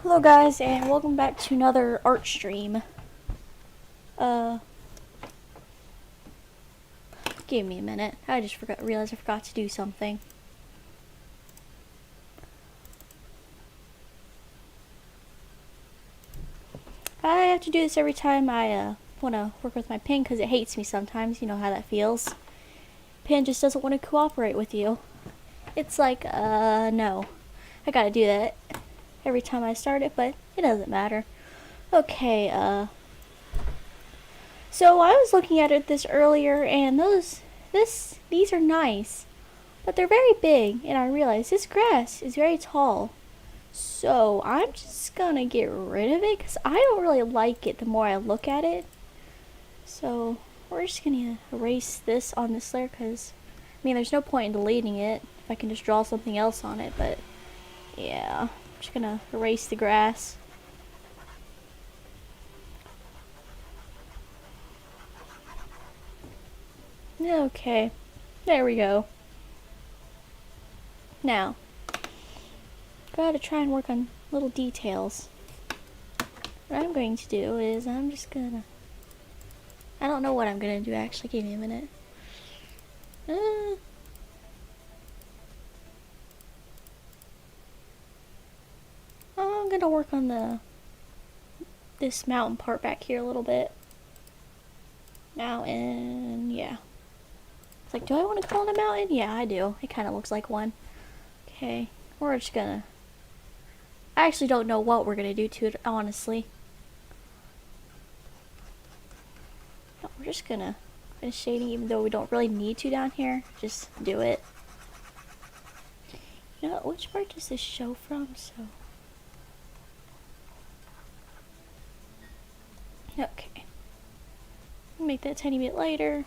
Hello guys, and welcome back to another art stream. Give me a minute. I just realized I forgot to do something. I have to do this every time I want to work with my pen because it hates me sometimes. You know how that feels. Pen just doesn't want to cooperate with you. It's like, no. I gotta do that every time I start it, but it doesn't matter. Okay, so I was looking at this earlier, and these are nice, but they're very big, and I realized this grass is very tall. So I'm just gonna get rid of it because I don't really like it the more I look at it. So we're just gonna erase this on this layer because, I mean, there's no point in deleting it if I can just draw something else on it, but yeah, I'm just gonna erase the grass. Okay, there we go. Now, gotta try and work on little details. What I'm going to do is I don't know what I'm gonna do actually, give me a minute. I'm gonna work on this mountain part back here a little bit. Mountain, yeah. It's like, do I want to call it a mountain? Yeah, I do. It kind of looks like one. Okay, we're just gonna... I actually don't know what we're gonna do to it, honestly. No, we're just gonna finish shading, even though we don't really need to down here. Just do it. You know, which part does this show from? So... okay. Make that a tiny bit lighter.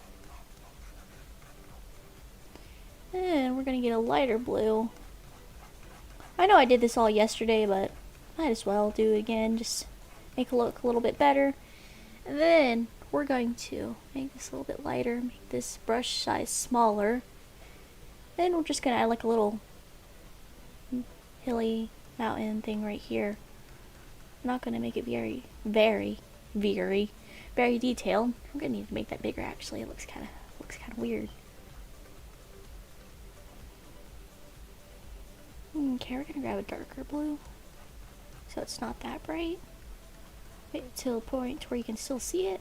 And we're gonna get a lighter blue. I know I did this all yesterday, but might as well do it again. Just make it look a little bit better. And then we're going to make this a little bit lighter. Make this brush size smaller. Then we're just gonna add like a little hilly mountain thing right here. I'm not gonna make it very detailed. I'm gonna need to make that bigger actually. It looks kinda weird. Okay, we're gonna grab a darker blue so it's not that bright. Wait till a point where you can still see it.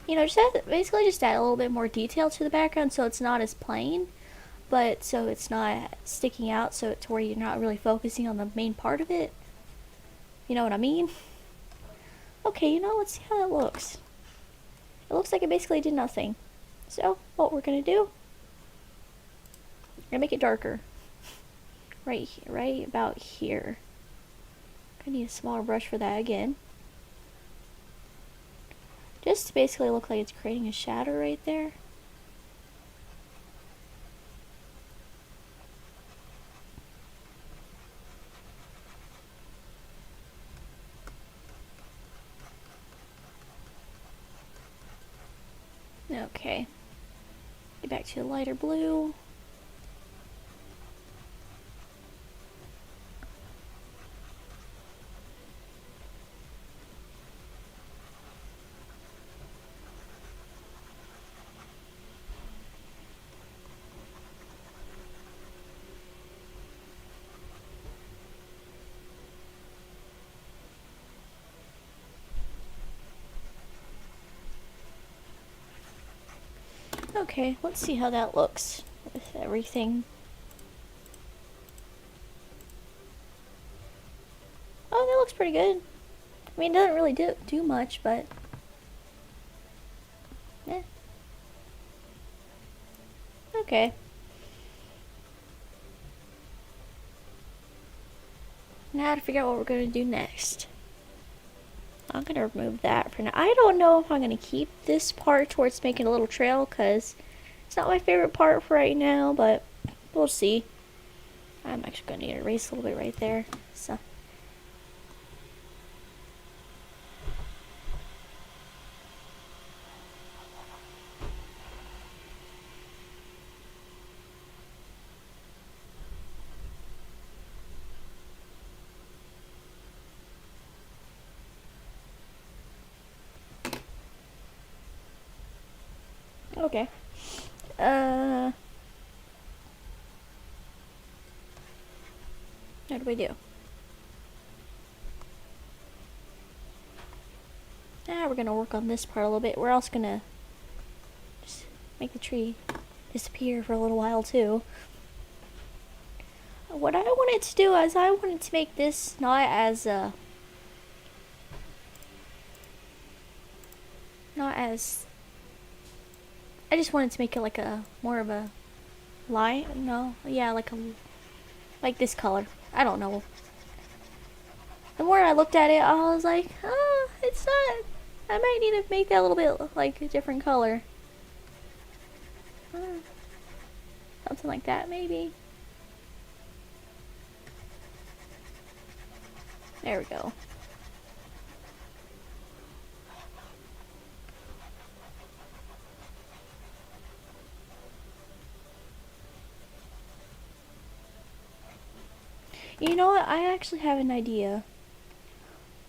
You know, basically just add a little bit more detail to the background so it's not as plain, but so it's not sticking out, so it's where you're not really focusing on the main part of it. You know what I mean? Okay, you know, let's see how that looks. It looks like it basically did nothing. So, what we're gonna do, we're gonna make it darker. Right here, right about here. I need a smaller brush for that again. Just to basically look like it's creating a shadow right there. Okay. Get back to the lighter blue. Okay, let's see how that looks with everything. Oh, that looks pretty good. I mean, it doesn't really do much, but... eh. Okay. Now to figure out what we're going to do next. I'm going to remove that for now. I don't know if I'm going to keep this part towards making a little trail, because it's not my favorite part for right now, but we'll see. I'm actually going to need to erase a little bit right there. So. Okay. What do we do? We're gonna work on this part a little bit. We're also gonna just make the tree disappear for a little while too. What I wanted to do is I wanted to make this not as I just wanted to make it like a more of a light. No, yeah, like this color. I don't know. The more I looked at it, I was like, oh, it's not. I might need to make that a little bit like a different color. Something like that, maybe. There we go. You know what? I actually have an idea.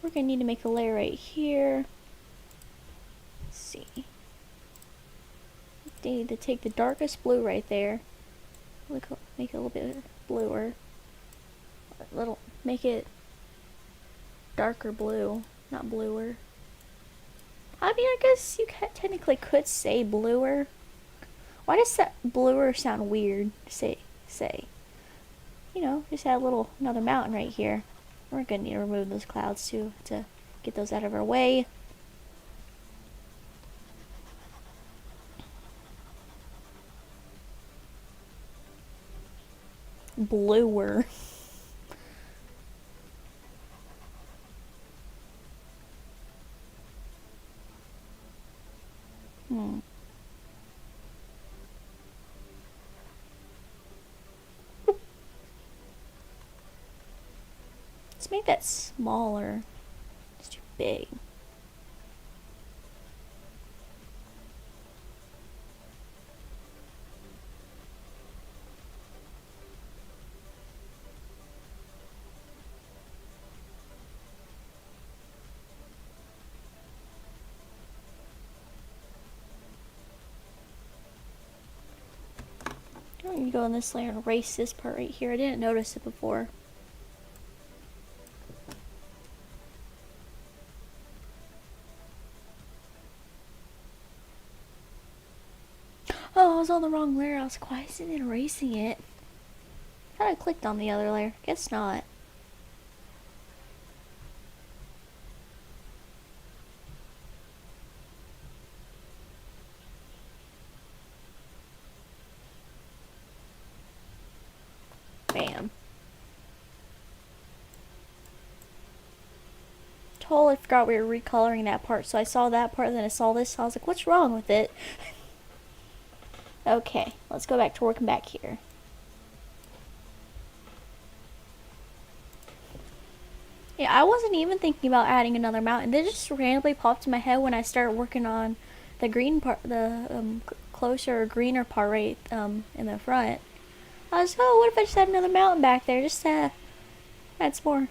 We're gonna need to make a layer right here. Let's see. They need to take the darkest blue right there. Make it a little bit bluer. Make it darker blue, not bluer. I mean, I guess you technically could say bluer. Why does that bluer sound weird to say? You know, just add another mountain right here. We're gonna need to remove those clouds too to get those out of our way. Bluer. Let's make that smaller. It's too big. I'm going to go in this layer and erase this part right here. I didn't notice it before. Oh, I was on the wrong layer. I was like, why isn't it erasing it? I thought I clicked on the other layer. Guess not. Bam. Totally forgot we were recoloring that part, so I saw that part, then I saw this, so I was like, what's wrong with it? Okay, let's go back to working back here. Yeah, I wasn't even thinking about adding another mountain. They just randomly popped in my head when I started working on the green part, the closer greener part right in the front. I was like, oh, what if I just had another mountain back there, just to add some more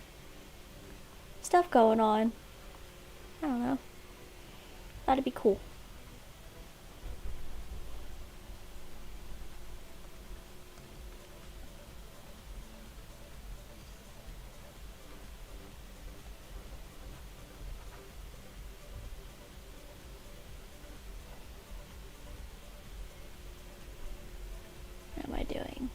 stuff going on. I don't know. That'd be cool. What am I doing?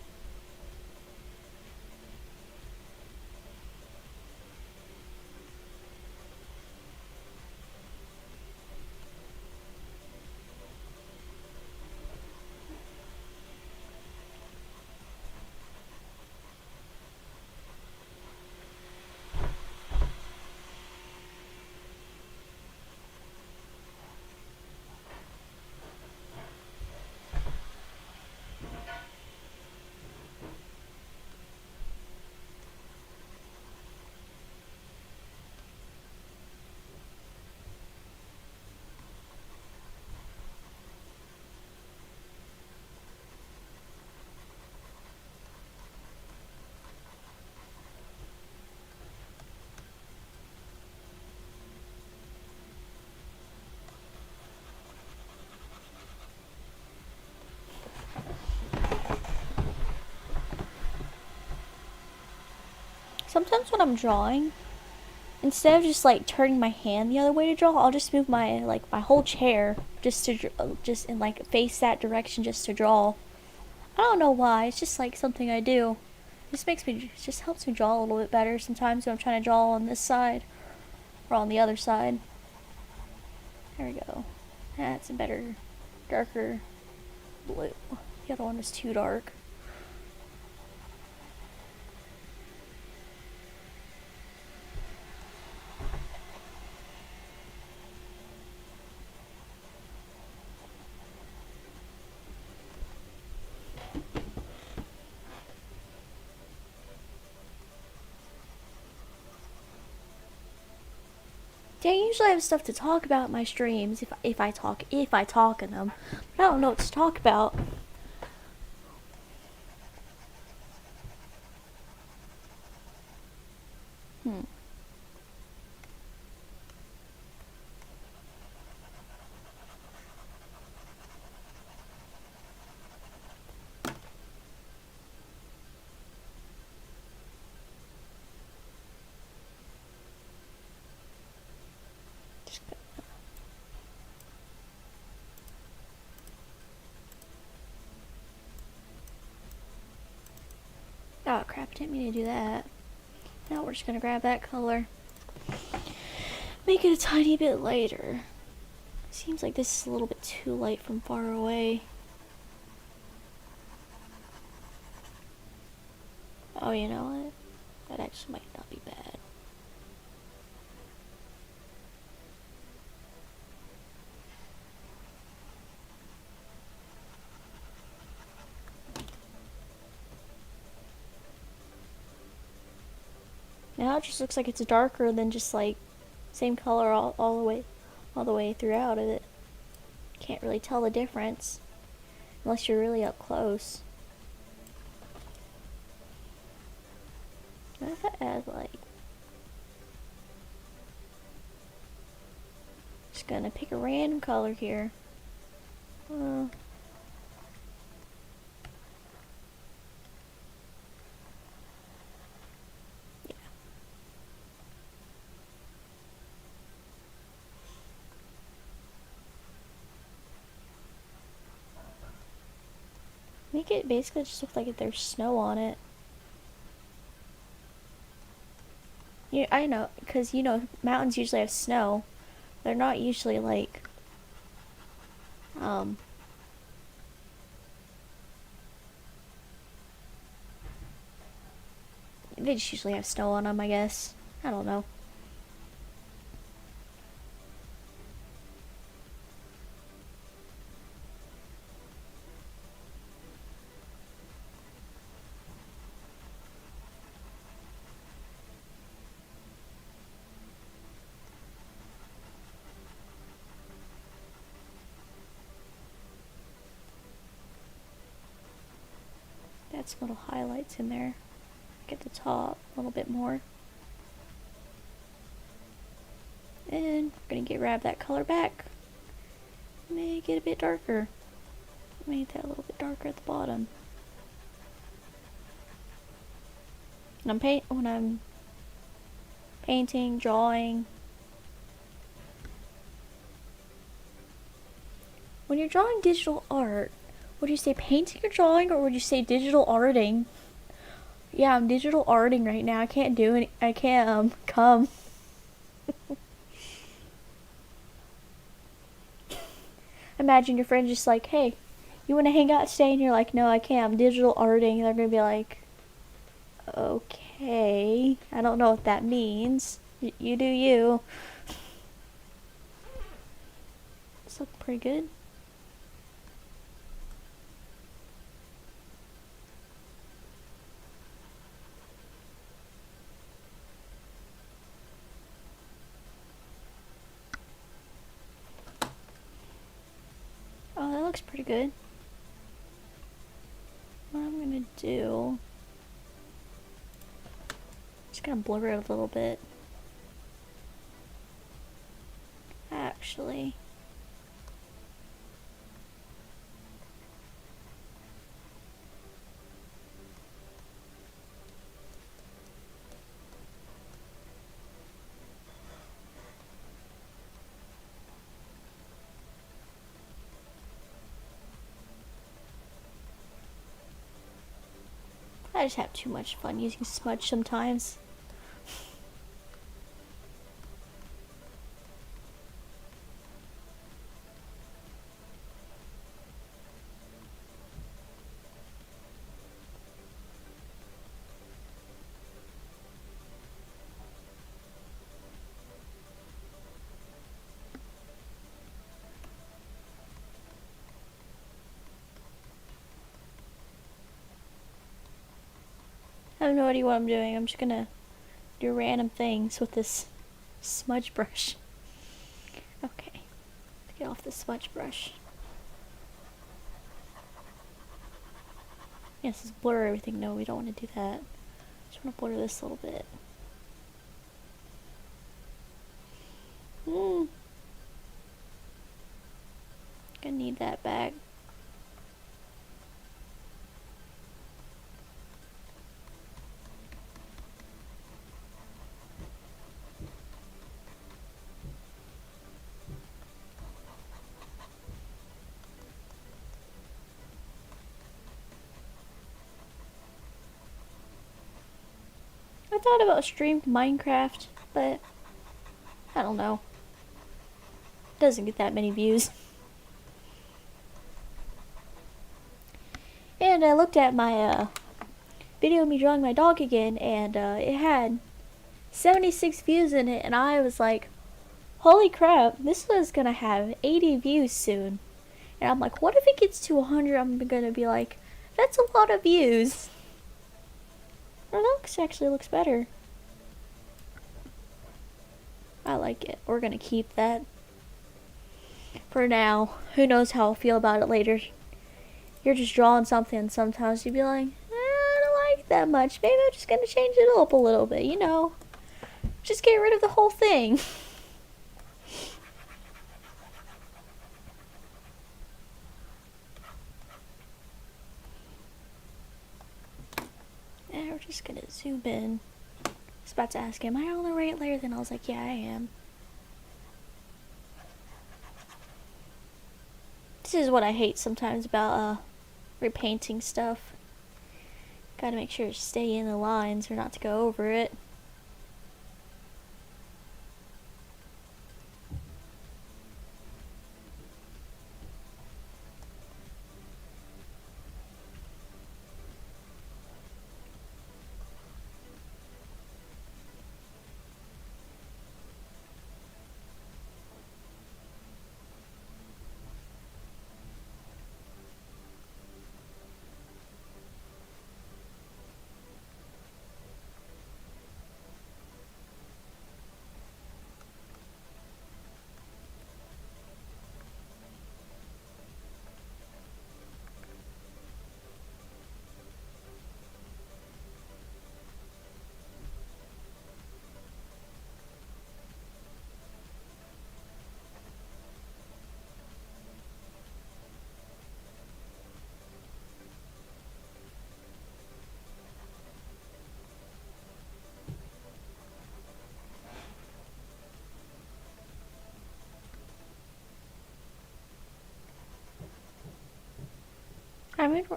Sometimes when I'm drawing, instead of just like turning my hand the other way to draw, I'll just move my whole chair just to just and like face that direction just to draw. I don't know why. It's just like something I do. It just helps me draw a little bit better sometimes when I'm trying to draw on this side or on the other side. There we go. That's a better, darker blue. The other one was too dark. I usually have stuff to talk about in my streams if I talk in them. But I don't know what to talk about. Hmm. Oh crap, didn't mean to do that. Now we're just gonna grab that color. Make it a tiny bit lighter. Seems like this is a little bit too light from far away. Oh, you know what? That actually might not be bad. Now it just looks like it's darker than just like same color all the way throughout of it. Can't really tell the difference unless you're really up close. What if I add like, just gonna pick a random color here. Make it basically just look like there's snow on it. Yeah, I know, because you know mountains usually have snow. They're not usually like, they just usually have snow on them, I guess. I don't know. Add some little highlights in there. Get the top a little bit more. And we're gonna grab that color back. Make it a bit darker. Make that a little bit darker at the bottom. When I'm painting, drawing. When you're drawing digital art, would you say painting or drawing, or would you say digital arting? Yeah, I'm digital arting right now. I can't do any. I can't come. Imagine your friend just like, hey, you want to hang out today? And you're like, no, I can't. I'm digital arting. And they're gonna be like, okay, I don't know what that means. You do you. This looks pretty good. Oh, that looks pretty good. What I'm gonna do, just gonna blur it a little bit. Actually, I just have too much fun using smudge sometimes. I have no idea what I'm doing. I'm just gonna do random things with this smudge brush. Okay, let's get off the smudge brush. Yes, let's blur everything. No, we don't want to do that. Just want to blur this a little bit. Gonna need that back. I thought about streaming Minecraft, but I don't know. It doesn't get that many views. And I looked at my video of me drawing my dog again, and it had 76 views in it, and I was like, holy crap, this is gonna have 80 views soon. And I'm like, what if it gets to 100? I'm gonna be like, that's a lot of views. Well, that actually looks better. I like it. We're gonna keep that for now. Who knows how I'll feel about it later. You're just drawing something, and sometimes you'd be like, I don't like that much. Maybe I'm just gonna change it up a little bit, you know. Just get rid of the whole thing. And we're just gonna zoom in. I was about to ask him, am I on the right layer? Then I was like, yeah, I am. This is what I hate sometimes about repainting stuff. Gotta make sure to stay in the lines or not to go over it.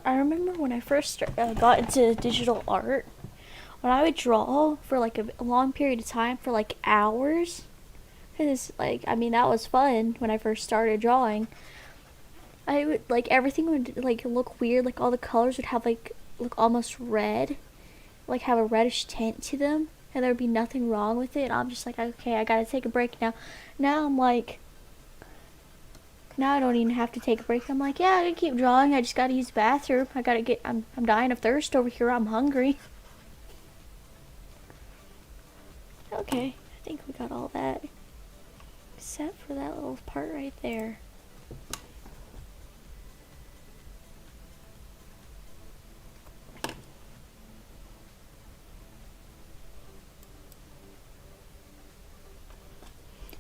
I remember when I first got into digital art, when I would draw for like a long period of time, for like hours, because like, I mean, that was fun when I first started drawing. I would, like, everything would like look weird, like all the colors would have like look almost red, like have a reddish tint to them, and there would be nothing wrong with it. And I'm just like, okay, I gotta take a break now. Now I'm like, now I don't even have to take a break. I'm like, yeah, I gotta keep drawing. I just gotta use the bathroom. I'm dying of thirst over here. I'm hungry. Okay, I think we got all that. Except for that little part right there.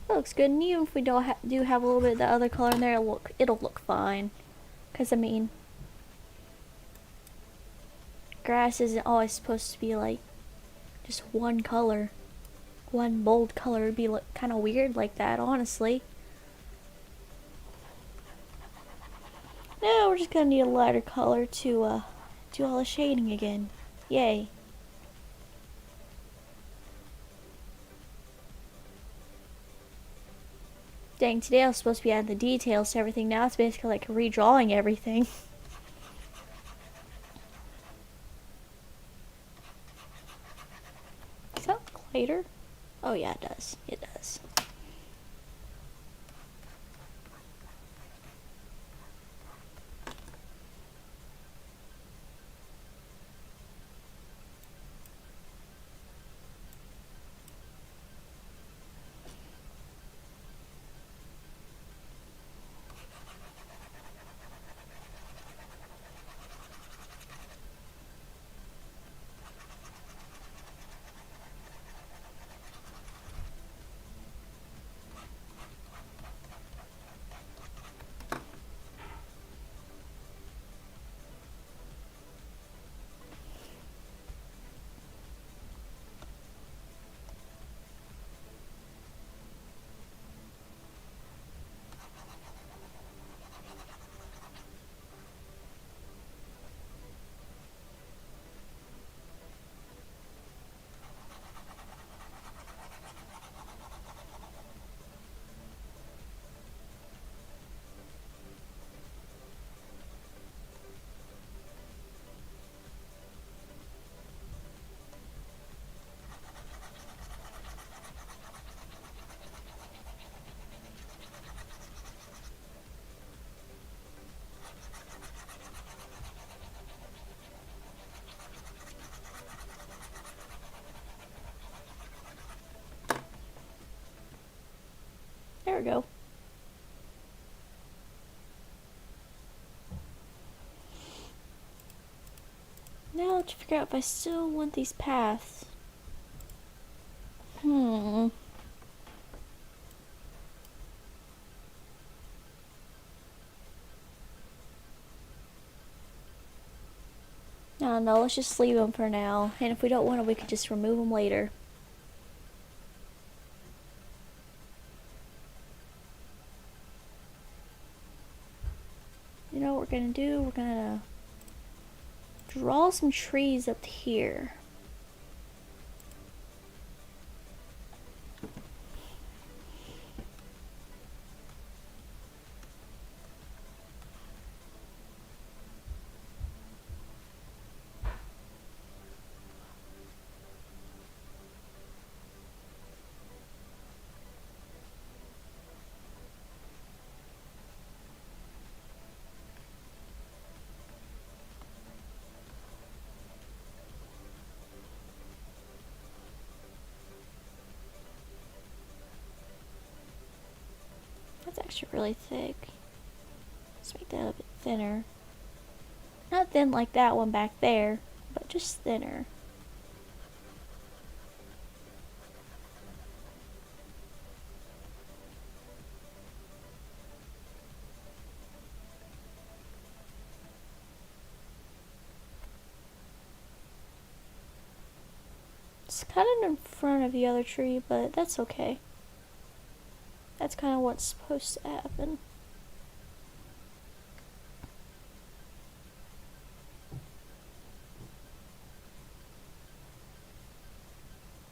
That looks good, and even if we do have a little bit of the other color in there, it'll look fine. Cause I mean, grass isn't always supposed to be like just one color, one bold color. It'd be kind of weird like that, honestly. Now we're just gonna need a lighter color to do all the shading again. Yay. Dang, today I was supposed to be adding the details to everything. Now it's basically like redrawing everything. Does that look lighter? Oh yeah, it does. It does. There we go. Now to figure out if I still want these paths. I don't know, let's just leave them for now. And if we don't want them, we could just remove them later. You know what we're gonna do? We're gonna draw some trees up here. That's actually really thick. Let's make that a bit thinner. Not thin like that one back there, but just thinner. It's kind of in front of the other tree, but that's okay. That's kind of what's supposed to happen.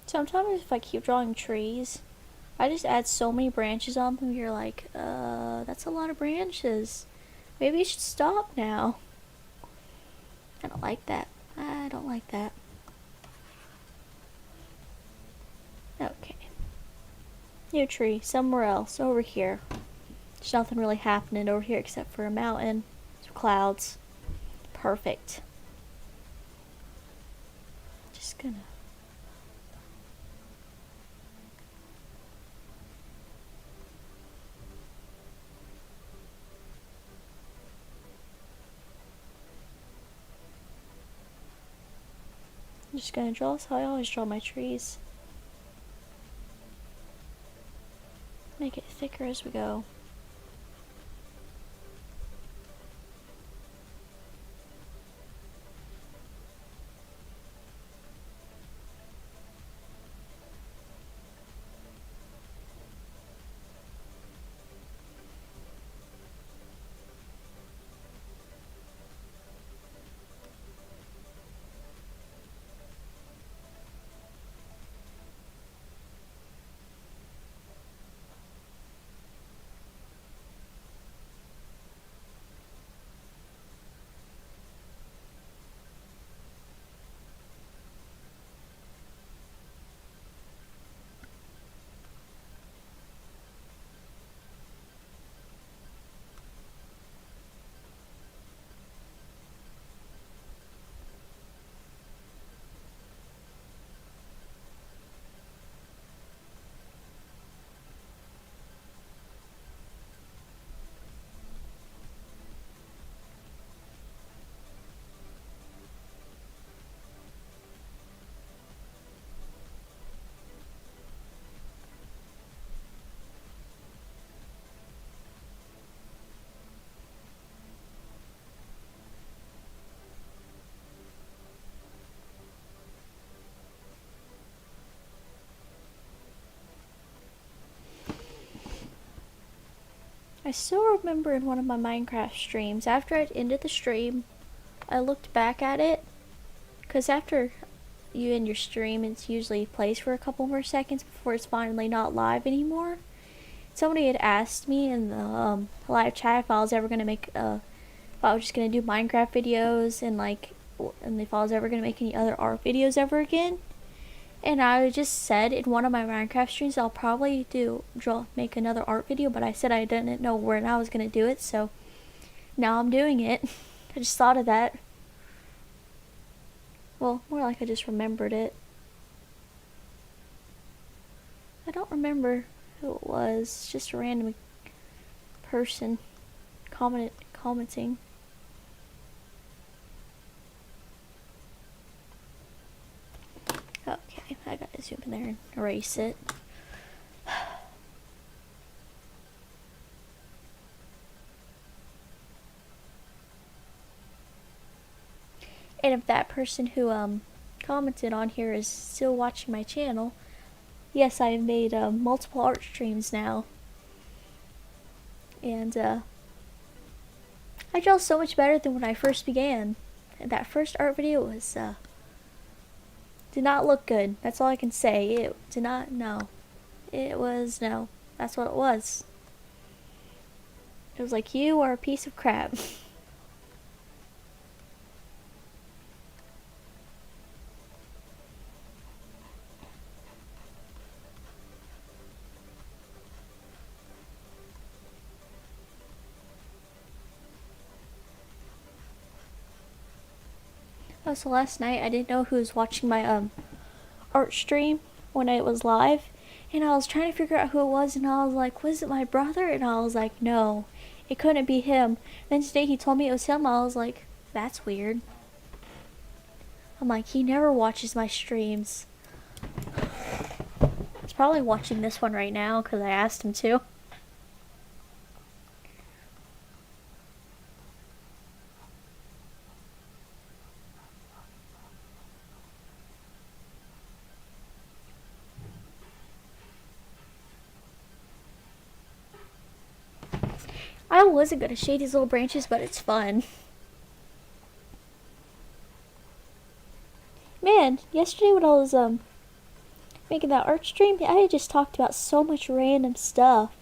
Sometimes if I keep drawing trees, I just add so many branches on them, you're like, that's a lot of branches. Maybe you should stop now. I don't like that. I don't like that. Okay. New tree, somewhere else, over here. There's nothing really happening over here except for a mountain, some clouds. Perfect. Just gonna... I'm just gonna draw this how I always draw my trees. Make it thicker as we go. still remember in one of my Minecraft streams, after I'd ended the stream, I looked back at it, because after you end your stream, it usually plays for a couple more seconds before it's finally not live anymore. Somebody had asked me in the live chat if I was ever going to make, if I was just going to do Minecraft videos, and if I was ever going to make any other art videos ever again. And I just said in one of my Minecraft streams I'll probably make another art video, but I said I didn't know when I was going to do it, so now I'm doing it. I just thought of that. Well, more like I just remembered it. I don't remember who it was. It's just a random person commenting. Okay, I gotta zoom in there and erase it. And if that person who commented on here is still watching my channel, yes, I have made multiple art streams now. And I draw so much better than when I first began. And that first art video was did not look good. That's all I can say. It did not, no. It was, no. That's what it was. It was like, you are a piece of crap. Oh, so last night I didn't know who was watching my art stream when it was live, and I was trying to figure out who it was, and I was like, was it my brother? And I was like, no, it couldn't be him. Then today he told me it was him. I was like, that's weird. I'm like, he never watches my streams. He's probably watching this one right now because I asked him to. I wasn't gonna shade these little branches, but it's fun. Man, yesterday when I was making that art stream, I had just talked about so much random stuff.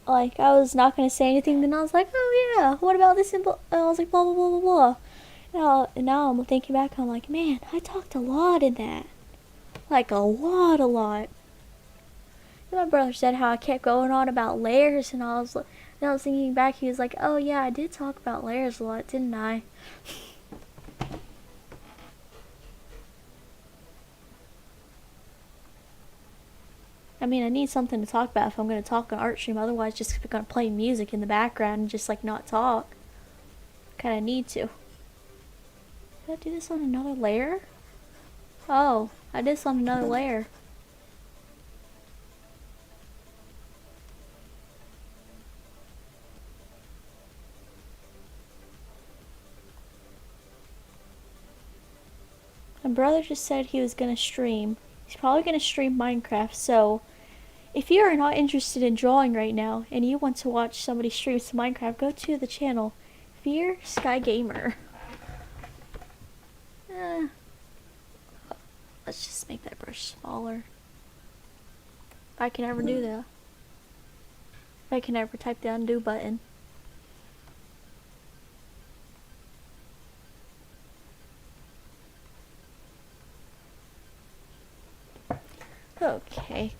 Like, I was not gonna say anything, then I was like, oh yeah, what about this? And I was like, blah blah blah blah blah. And now I'm thinking back, I'm like, man, I talked a lot in that. Like a lot. My brother said how I kept going on about layers, and I was thinking back, he was like, oh yeah, I did talk about layers a lot, didn't I? I mean, I need something to talk about if I'm going to talk on art stream, otherwise just going to play music in the background and just like not talk. Kind of need to. Did I do this on another layer? Oh, I did this on another layer. My brother just said he was going to stream. He's probably going to stream Minecraft, so if you are not interested in drawing right now and you want to watch somebody stream some Minecraft, go to the channel Fear Sky Gamer. Let's just make that brush smaller. If I can ever do that. If I can ever type the undo button. Okay.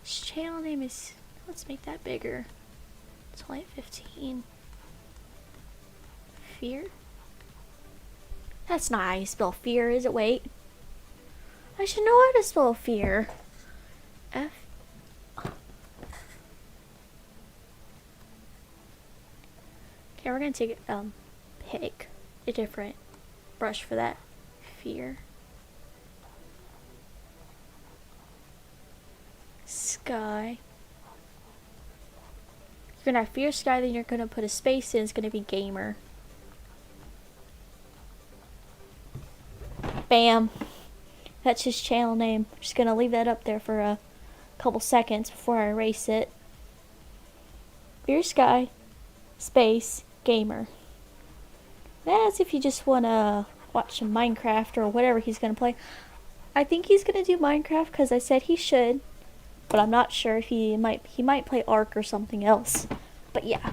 This channel name is, let's make that bigger. It's only at 15. Fear? That's not how you spell fear, is it? Wait. I should know how to spell fear. F. Okay, we're gonna take pick a different brush for that. Fear. Sky. You're gonna have Fear Sky, then you're gonna put a space in, it's gonna be Gamer. Bam. That's his channel name. I'm just gonna leave that up there for a couple seconds before I erase it. Beer Sky Space Gamer. That's if you just wanna watch some Minecraft or whatever he's gonna play. I think he's gonna do Minecraft because I said he should, but I'm not sure if he might play Ark or something else. But yeah.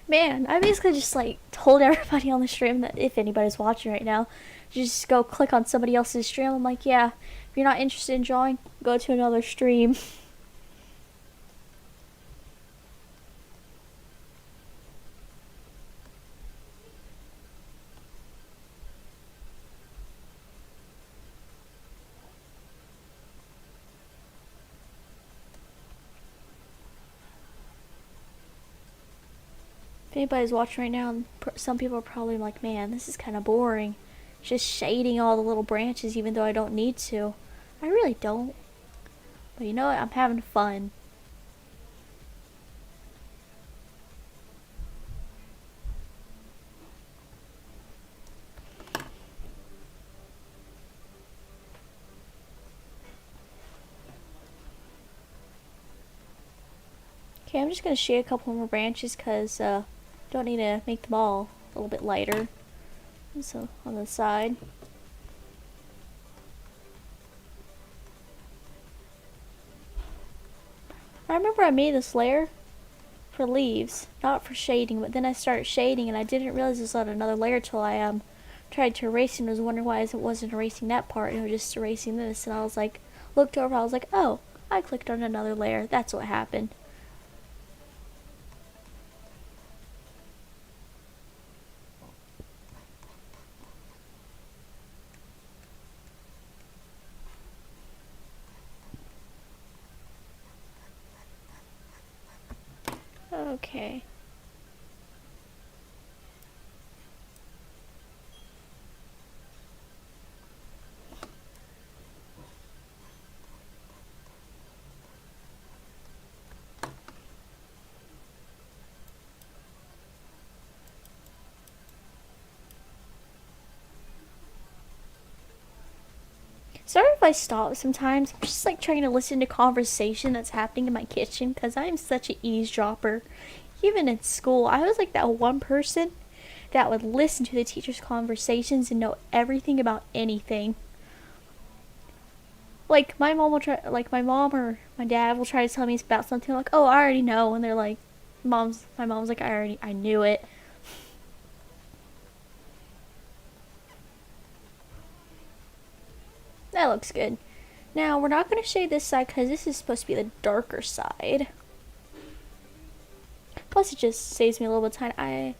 Man, I basically just like told everybody on the stream that if anybody's watching right now, just go click on somebody else's stream. I'm like, yeah, if you're not interested in drawing, go to another stream. If anybody's watching right now, some people are probably like, man, this is kind of boring. Just shading all the little branches even though I don't need to. I really don't. But you know what? I'm having fun. Okay, I'm just going to shade a couple more branches because don't need to make them all a little bit lighter. So on the side. I remember I made this layer for leaves, not for shading, but then I started shading and I didn't realize there's another layer till I tried to erase and was wondering why it wasn't erasing that part. It was just erasing this, and I was like, looked over, I was like, oh, I clicked on another layer. That's what happened. Okay. Sorry if I stop sometimes. I'm just like trying to listen to conversation that's happening in my kitchen because I'm such an eavesdropper. Even in school, I was like that one person that would listen to the teacher's conversations and know everything about anything. Like my mom or my dad will try to tell me about something like, "Oh, I already know," and they're like, my mom's like, I knew it." That looks good. Now, we're not going to shade this side because this is supposed to be the darker side. Plus, it just saves me a little bit of time.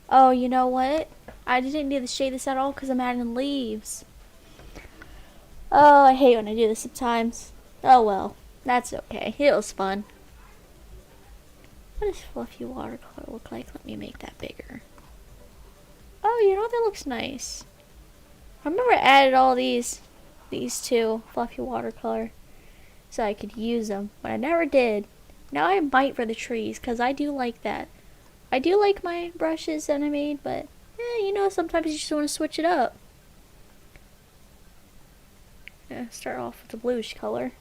Oh, you know what? I didn't need to shade this at all because I'm adding leaves. Oh, I hate when I do this sometimes. Oh well, that's okay. It was fun. What does fluffy watercolor look like? Let me make that bigger. Oh, you know what? That looks nice. I remember I added all these two fluffy watercolor so I could use them, but I never did. Now I might for the trees because I do like that. I do like my brushes that I made, but you know, sometimes you just want to switch it up. Yeah, start off with the bluish color.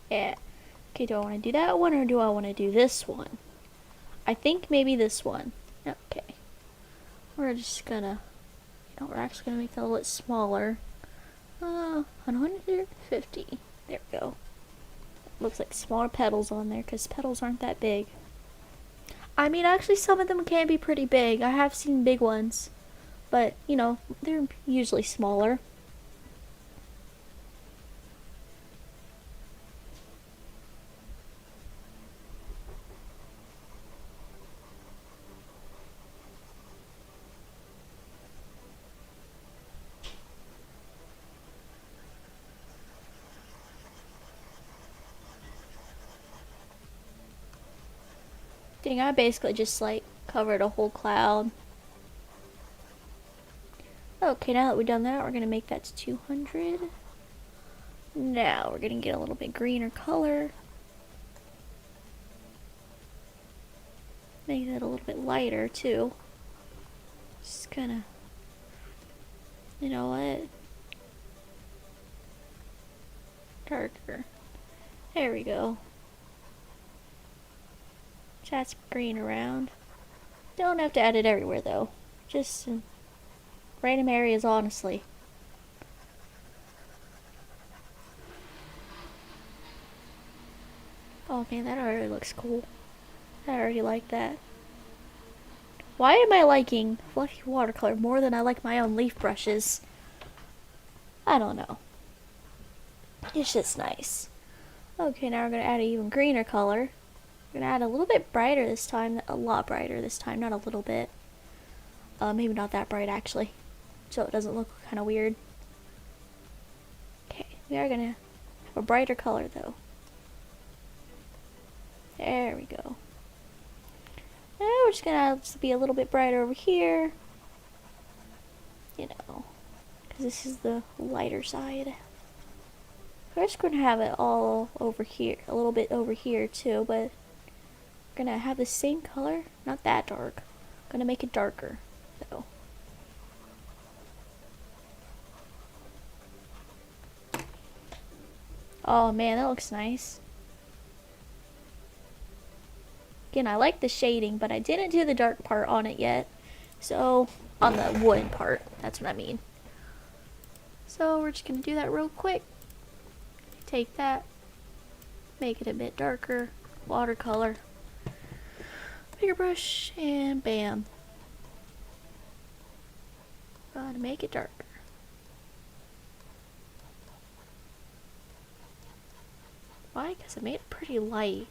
Yeah. Okay, do I want to do that one or do I want to do this one? I think maybe this one. Okay. We're just gonna, we're actually gonna make that a little bit smaller. 150. There we go. Looks like smaller petals on there because petals aren't that big. I mean, actually, some of them can be pretty big. I have seen big ones, but you know, they're usually smaller. Dang, I basically just like covered a whole cloud. Okay, now that we've done that, we're gonna make that to 200. Now we're gonna get a little bit greener color. Make that a little bit lighter too. Just kind of, you know what? Darker. There we go. Chat some green around. Don't have to add it everywhere though. Just in random areas, honestly. Oh man, that already looks cool. I already like that. Why am I liking fluffy watercolor more than I like my own leaf brushes? I don't know. It's just nice. Okay, now we're going to add an even greener color. We're going to add a little bit brighter this time. A lot brighter this time, not a little bit. Maybe not that bright actually. So it doesn't look kind of weird. Okay, we are going to have a brighter color though. There we go. And we're just gonna be a little bit brighter over here. You know, because this is the lighter side. We're just gonna have it all over here, a little bit over here too, but we're gonna have the same color, not that dark. Gonna make it darker though. Oh man, that looks nice. Again, I like the shading, but I didn't do the dark part on it yet. So, on the wood part, that's what I mean. So, we're just going to do that real quick. Take that, make it a bit darker, watercolor, bigger brush, and bam. Gotta make it darker. Why? Because I made it pretty light.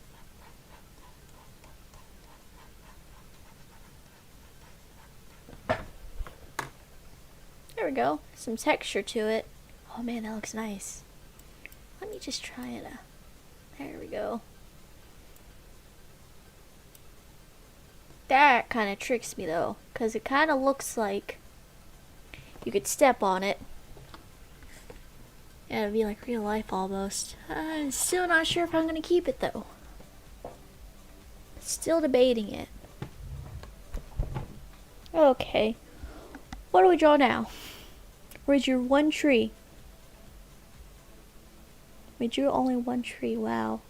There we go. Some texture to it. Oh man, that looks nice. Let me just try it. There we go. That kind of tricks me though, because it kind of looks like you could step on it. Yeah, it'd be like real life almost. I'm still not sure if I'm going to keep it though. Still debating it. Okay. What do we draw now? We drew one tree. We drew only one tree, wow.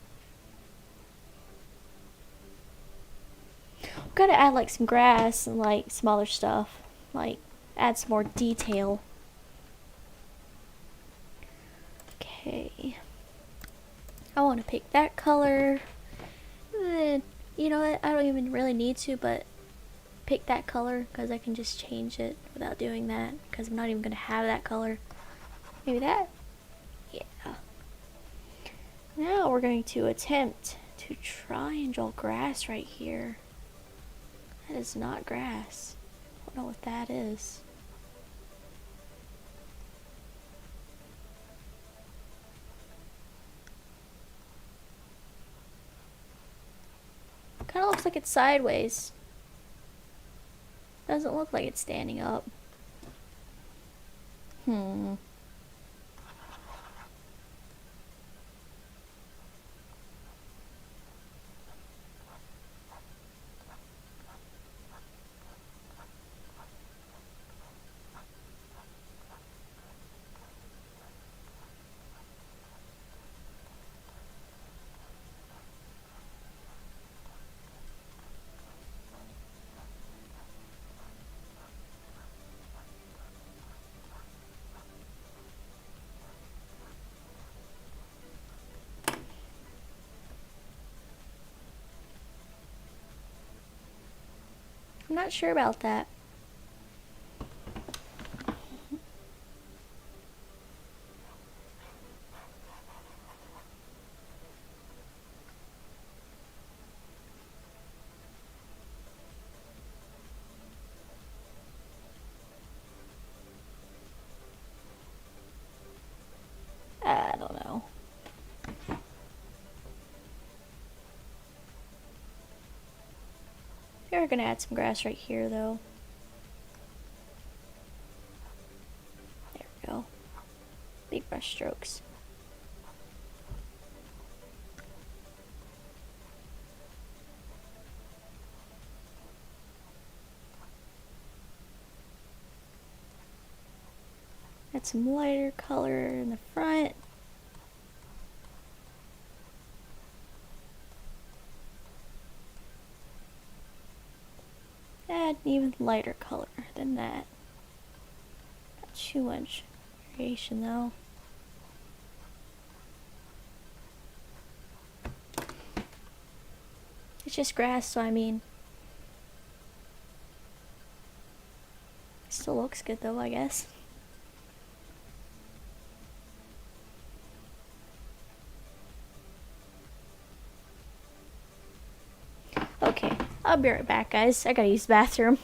We've got to add like some grass and like some other stuff. Like add some more detail. Okay. I want to pick that color. And, you know what? I don't even really need to, but pick that color because I can just change it without doing that because I'm not even going to have that color. Maybe that? Yeah. Now we're going to attempt to try and draw grass right here. That is not grass. I don't know what that is. Kind of looks like it's sideways. Doesn't look like it's standing up. I'm not sure about that. I don't know. We're gonna add some grass right here though. There we go. Big brush strokes. Add some lighter color in the front. Add an even lighter color than that. Not too much variation though. It's just grass, so I mean, it still looks good though, I guess. Okay, I'll be right back, guys. I gotta use the bathroom.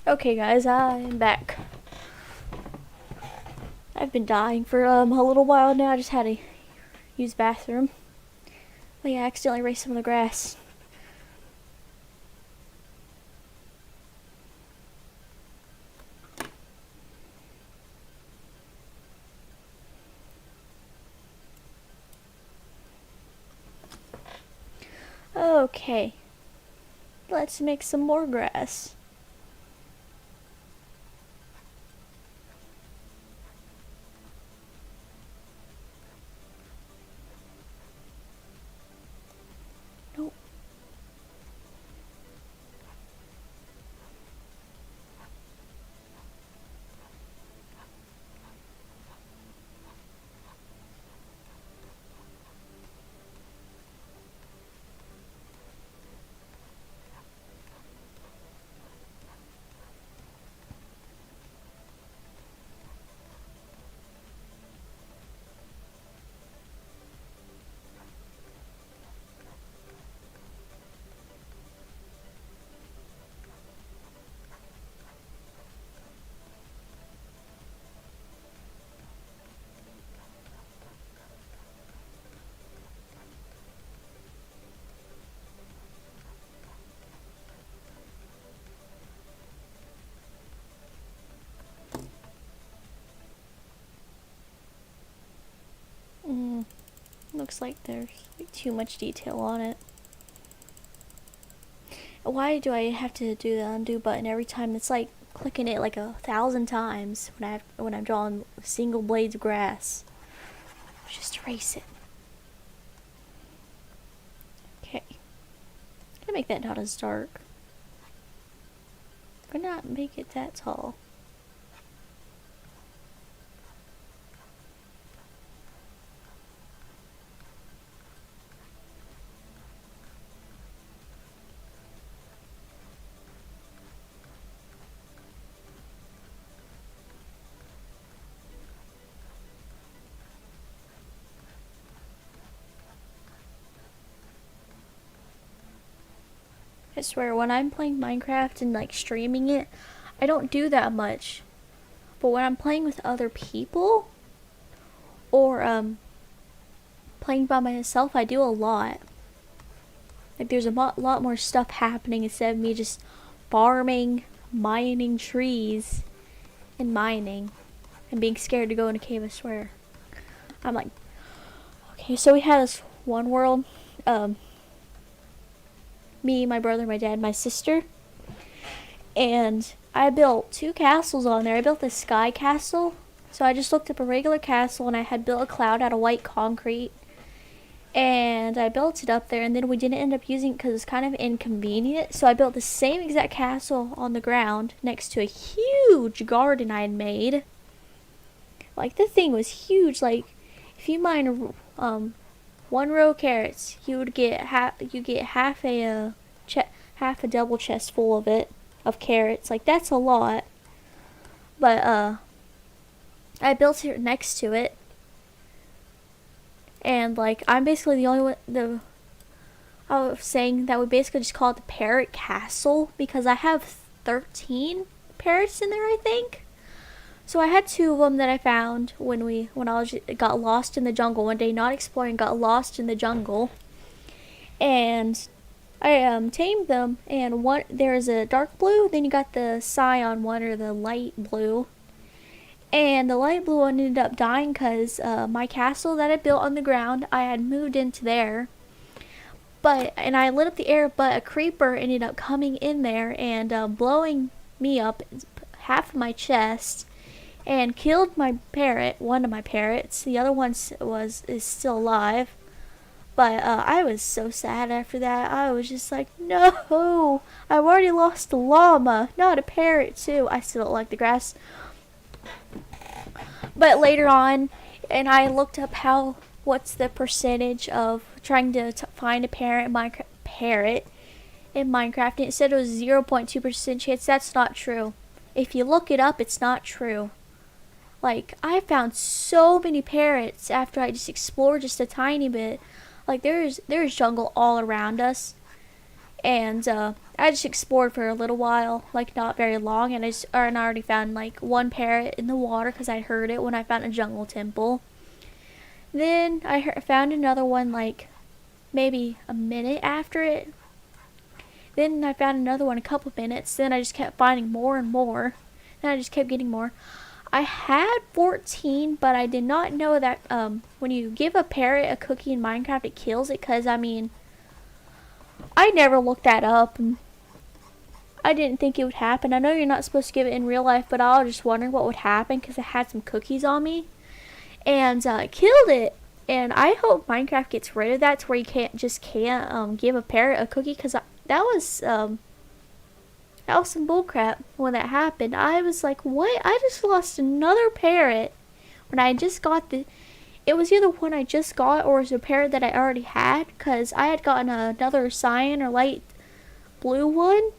Okay, guys, I'm back. I've been dying for a little while now. I just had to use the bathroom. But yeah, I accidentally erased some of the grass. Okay, let's make some more grass. Nope. Looks like there's like too much detail on it. Why do I have to do the undo button every time? It's like clicking it like 1,000 times when I'm drawing single blades of grass. Just erase it. Okay. I'm gonna make that not as dark. But not make it that tall. I swear, when I'm playing Minecraft and like streaming it, I don't do that much. But when I'm playing with other people or playing by myself, I do a lot. Like there's a lot more stuff happening instead of me just farming, mining trees, and mining, and being scared to go in a cave. I swear. I'm like, okay, so we had this one world. Me, my brother, my dad, my sister, and I built 2 castles on there. I built a sky castle. So I just looked up a regular castle and I had built a cloud out of white concrete. And I built it up there, and then we didn't end up using it because it's kind of inconvenient. So I built the same exact castle on the ground next to a huge garden I had made. Like, the thing was huge. Like, if you mine 1 row of carrots, you would get half a double chest full of carrots. Like, that's a lot. But I built it next to it. And like, I'm basically the only one. I was saying that we basically just call it the Parrot Castle because I have 13 parrots in there, I think. So I had 2 of them that I found when I got lost in the jungle one day, not exploring, got lost in the jungle, and I tamed them. And there's a dark blue, then you got the cyan one, or the light blue. And the light blue one ended up dying because my castle that I built on the ground, I had moved into there. And I lit up the air, but a creeper ended up coming in there and blowing me up half of my chest and killed my parrot, one of my parrots. The other one is still alive. But I was so sad after that. I was just like, no, I've already lost a llama, not a parrot too. I still don't like the grass. But later on, and I looked up what's the percentage of trying to find a parrot in Minecraft, and it said it was 0.2% chance. That's not true. If you look it up, it's not true. Like, I found so many parrots after I just explored just a tiny bit. Like, there's jungle all around us. And I just explored for a little while, like not very long, and I already found like 1 parrot in the water because I heard it when I found a jungle temple. Then I found another one like maybe a minute after it. Then I found another one a couple minutes. Then I just kept finding more and more. Then I just kept getting more. I had 14, but I did not know that when you give a parrot a cookie in Minecraft, it kills it. Because I mean, I never looked that up, and I didn't think it would happen. I know you're not supposed to give it in real life, but I was just wondering what would happen because I had some cookies on me, and killed it. And I hope Minecraft gets rid of that to where you can't give a parrot a cookie, because that was some bullcrap when that happened. I was like, what? I just lost another parrot when I just got it was either one I just got or it was a parrot that I already had, because I had gotten another cyan or light blue one,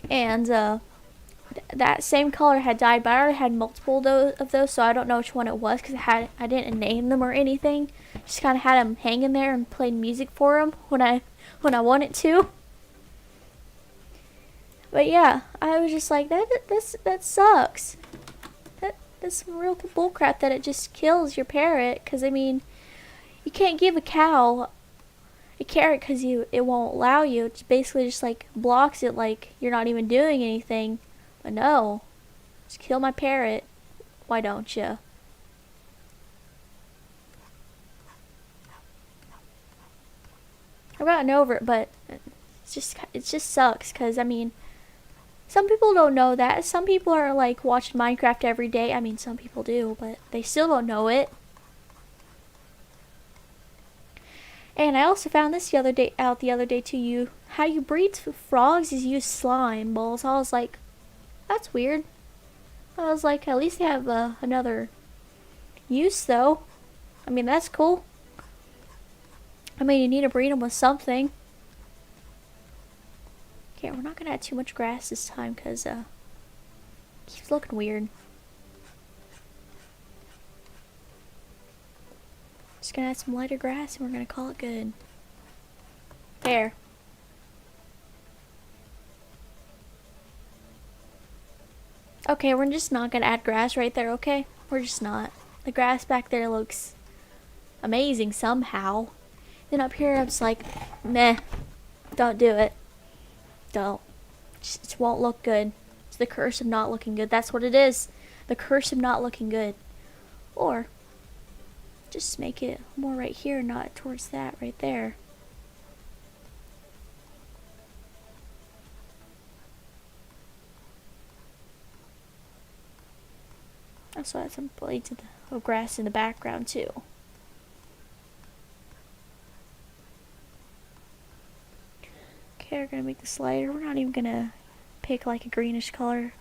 and that same color had died, but I already had multiple of those, so I don't know which one it was because I didn't name them or anything. Just kind of had them hanging there and played music for them when I wanted to. But yeah, I was just like, that sucks. That's some real bullcrap that it just kills your parrot. Because I mean, you can't give a cow a carrot because it won't allow you. It basically just like blocks it, like you're not even doing anything. But no, just kill my parrot. Why don't you? I've gotten over it, but it just sucks because I mean, Some people don't know that. Some people are like watching Minecraft every day. I mean, some people do, but they still don't know it. And I also found this the other day too. How you breed frogs is use slime balls. I was like, that's weird. I was like, at least they have another use though. I mean, that's cool. I mean, you need to breed them with something. Okay, we're not gonna add too much grass this time because it keeps looking weird. Just gonna add some lighter grass and we're gonna call it good. There. Okay, we're just not gonna add grass right there, okay? We're just not. The grass back there looks amazing somehow. Then up here, I'm just like, meh, don't do it. Don't. It won't look good. It's the curse of not looking good. That's what it is. The curse of not looking good. Or, just make it more right here, not towards that right there. Also add some blades of grass in the background too. Okay, we're gonna make this lighter. We're not even gonna pick like a greenish color.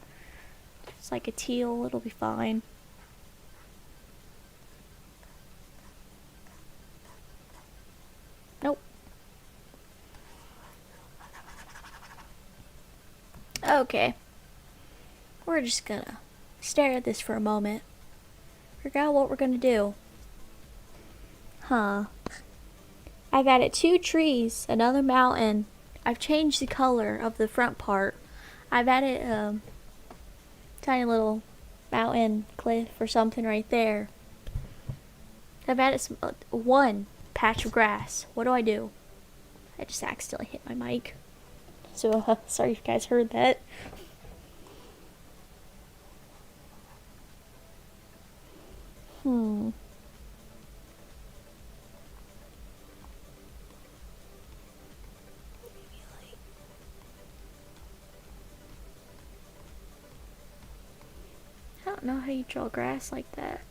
It's like a teal, it'll be fine. Nope. Okay. We're just gonna stare at this for a moment. Figure out what we're gonna do. Huh. I've added 2 trees, another mountain. I've changed the color of the front part. I've added tiny little mountain cliff or something right there. I've added some, one patch of grass. What do? I just accidentally hit my mic. So sorry if you guys heard that. I don't know how you draw grass like that.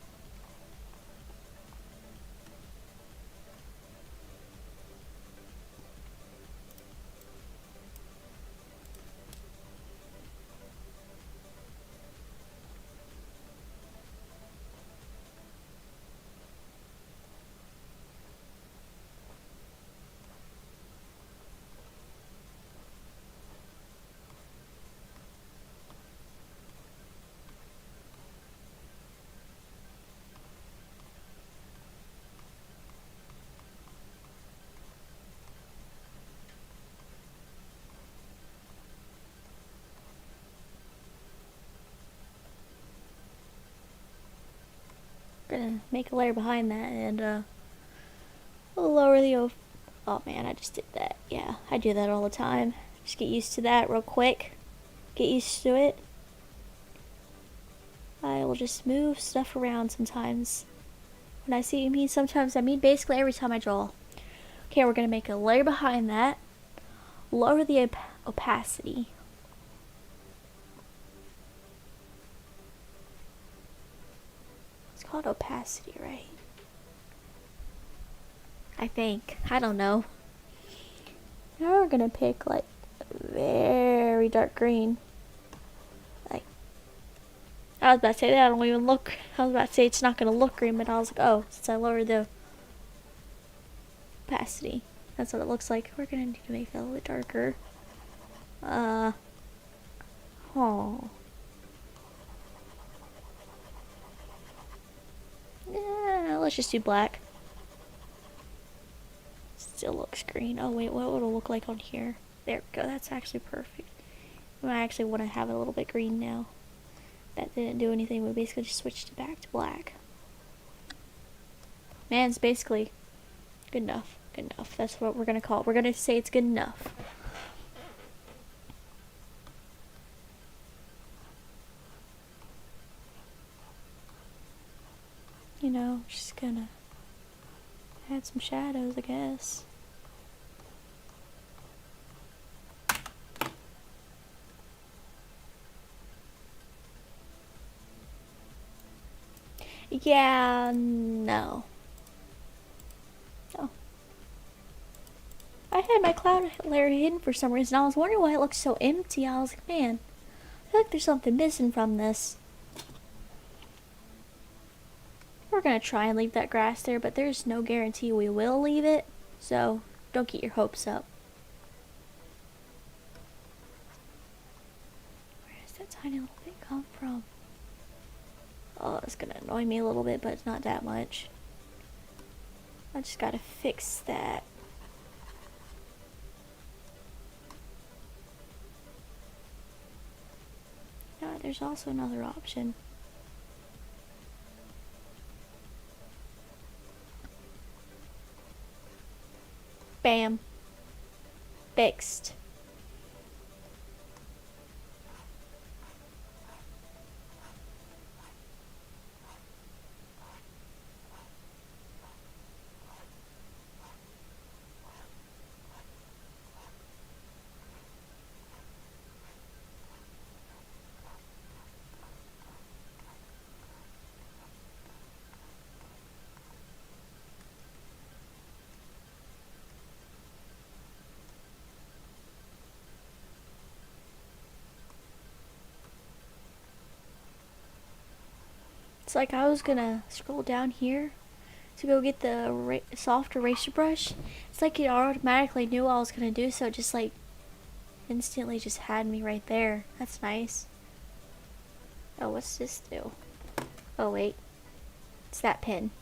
Gonna make a layer behind that and lower the oh man, I just did that. Yeah, I do that all the time. Just get used to that real quick. Get used to it. I will just move stuff around sometimes. When I see you mean sometimes, I mean basically every time I draw. Okay, we're gonna make a layer behind that. Lower the opacity. It's called opacity, right? I think. I don't know. Now we're gonna pick like very dark green. Like, I was about to say that I don't even look. I was about to say it's not gonna look green, but I was like, oh, since I lowered the opacity, that's what it looks like. We're gonna need to make that a little bit darker. Yeah, let's just do black. Still looks green. Oh wait, what would it look like on here? There we go. That's actually perfect. I actually want to have it a little bit green now. That didn't do anything. We basically just switched it back to black. Man, it's basically good enough. Good enough. That's what we're gonna call it. We're gonna say it's good enough. You know, just gonna add some shadows, I guess. Yeah, no. Oh. I had my cloud layer hidden for some reason. I was wondering why it looked so empty. I was like, man, I feel like there's something missing from this. We're gonna try and leave that grass there, but there's no guarantee we will leave it. So don't get your hopes up. Where does that tiny little bit come from? Oh, it's gonna annoy me a little bit, but it's not that much. I just gotta fix that. There's also another option. Bam. Fixed. It's like I was gonna scroll down here to go get the soft eraser brush. It's like it automatically knew what I was gonna do, so it just like instantly just had me right there. That's nice. Oh, what's this do? Oh wait, it's that pin.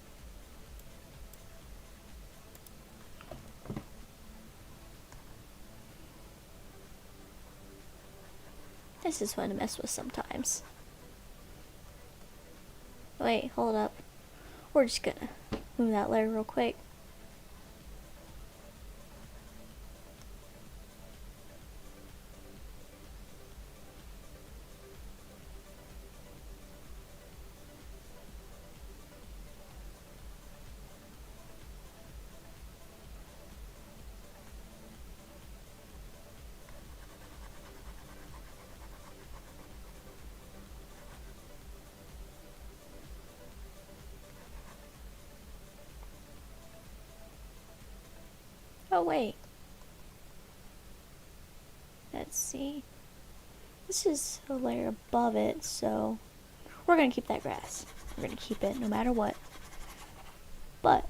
This is fun to mess with sometimes. Wait, hold up. We're just gonna move that layer real quick. Oh wait. Let's see. This is a layer above it, so we're gonna keep that grass. We're gonna keep it no matter what. But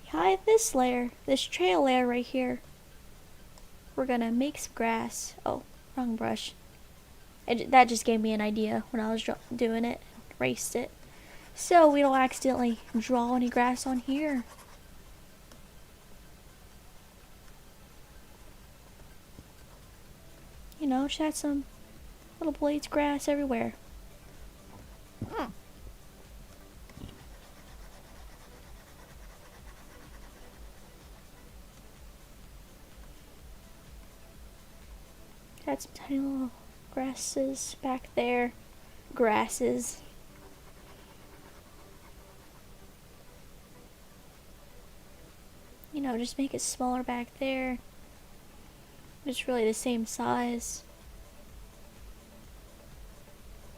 behind this layer, this trail layer right here, we're gonna make some grass. Oh, wrong brush. That just gave me an idea when I was doing it. Erased it. So we don't accidentally draw any grass on here. You know, just add some little blades of grass everywhere. Add some tiny little grasses back there. Grasses. You know, just make it smaller back there. It's really the same size.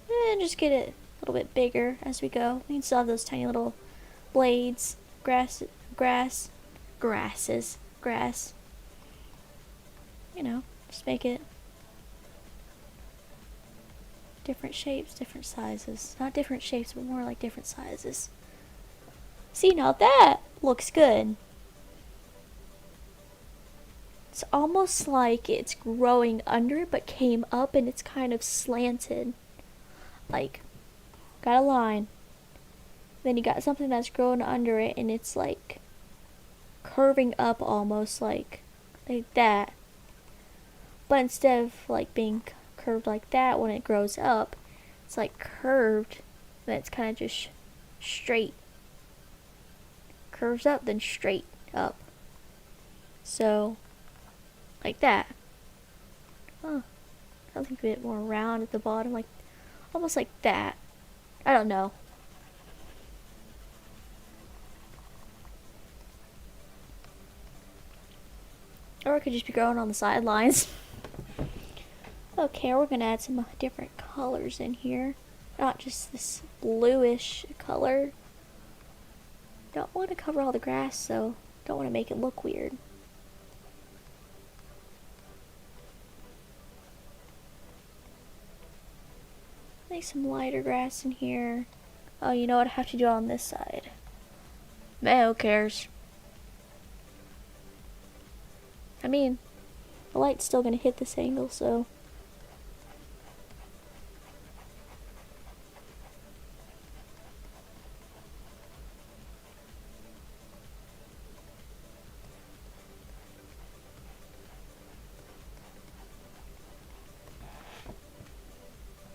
And just get it a little bit bigger as we go. We can still have those tiny little blades, grass. You know, just make it different shapes, different sizes. Not different shapes, but more like different sizes. See, now that looks good. It's almost like it's growing under it, but came up and it's kind of slanted. Like, got a line. Then you got something that's growing under it and it's like curving up almost like that. But instead of like being curved like that when it grows up, it's like curved, and it's kind of just straight. Curves up, then straight up. So, like that. Huh. I think a bit more round at the bottom, like almost like that. I don't know. Or it could just be growing on the sidelines. Okay, we're gonna add some different colors in here. not just this bluish color. Don't want to cover all the grass, so don't want to make it look weird. Make some lighter grass in here. Oh, you know what? I have to do it on this side. Man, who cares? I mean, the light's still gonna hit this angle, so.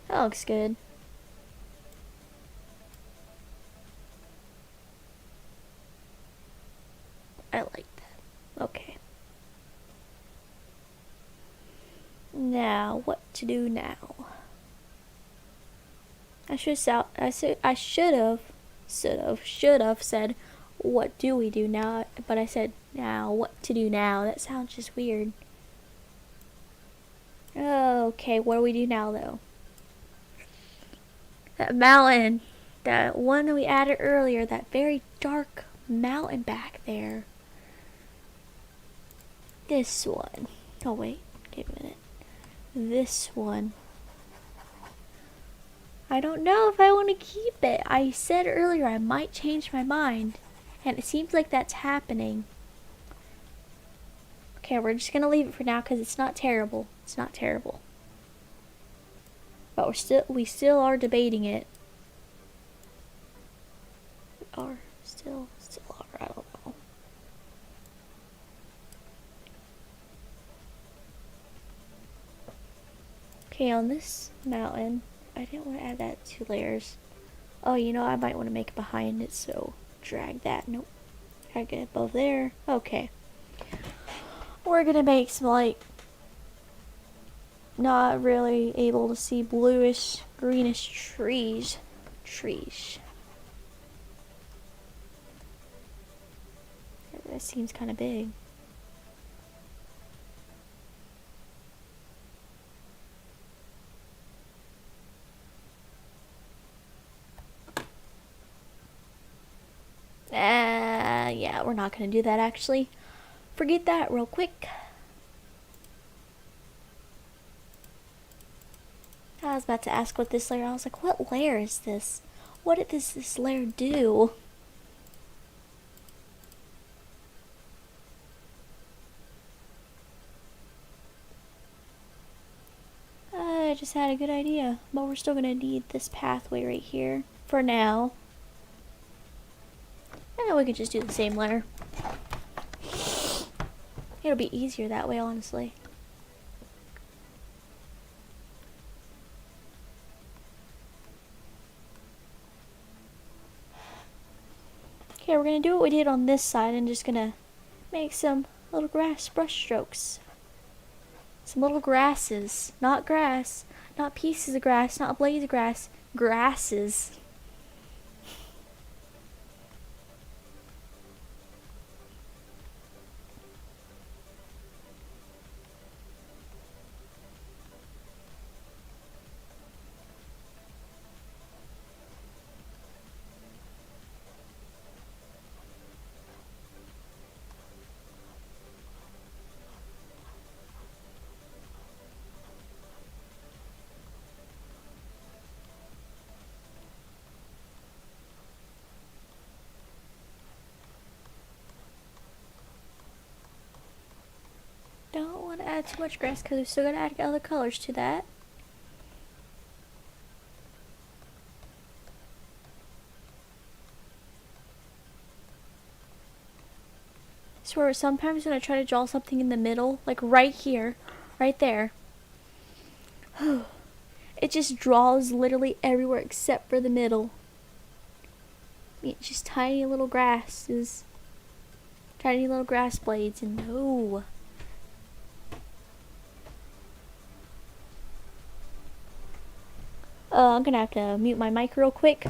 That looks good. I like that. Okay. Now, what to do now? I should have said, what do we do now? But I said, now, what to do now? That sounds just weird. Okay, what do we do now, though? That mountain, that one that we added earlier, that very dark mountain back there. This one. Oh, wait, give a minute. This one. I don't know if I want to keep it. I said earlier I might change my mind, and it seems like that's happening. Okay, we're just gonna leave it for now because it's not terrible. It's not terrible. But we still are debating it. We are still are. I don't know. Okay, on this mountain, I didn't want to add that 2 layers. Oh, you know, I might want to make it behind it, so drag that. Nope. Drag it above there. Okay. We're gonna make some, like, not really able to see bluish, greenish trees. That seems kind of big. Yeah, we're not gonna do that actually. Forget that real quick. I was about to ask what this layer, I was like, what layer is this? What did this layer do? I just had a good idea, but we're still gonna need this pathway right here for now. And we can just do the same layer. It'll be easier that way, honestly. Okay, we're gonna do what we did on this side and just gonna make some little grass brush strokes. Some little grasses, not grass, not pieces of grass, not blades of grass, grasses. Don't want to add too much grass because we're still gonna add other colors to that. I swear, sometimes when I try to draw something in the middle, like right here, right there, it just draws literally everywhere except for the middle. I mean, just tiny little grasses, tiny little grass blades, and no. I'm gonna have to mute my mic real quick.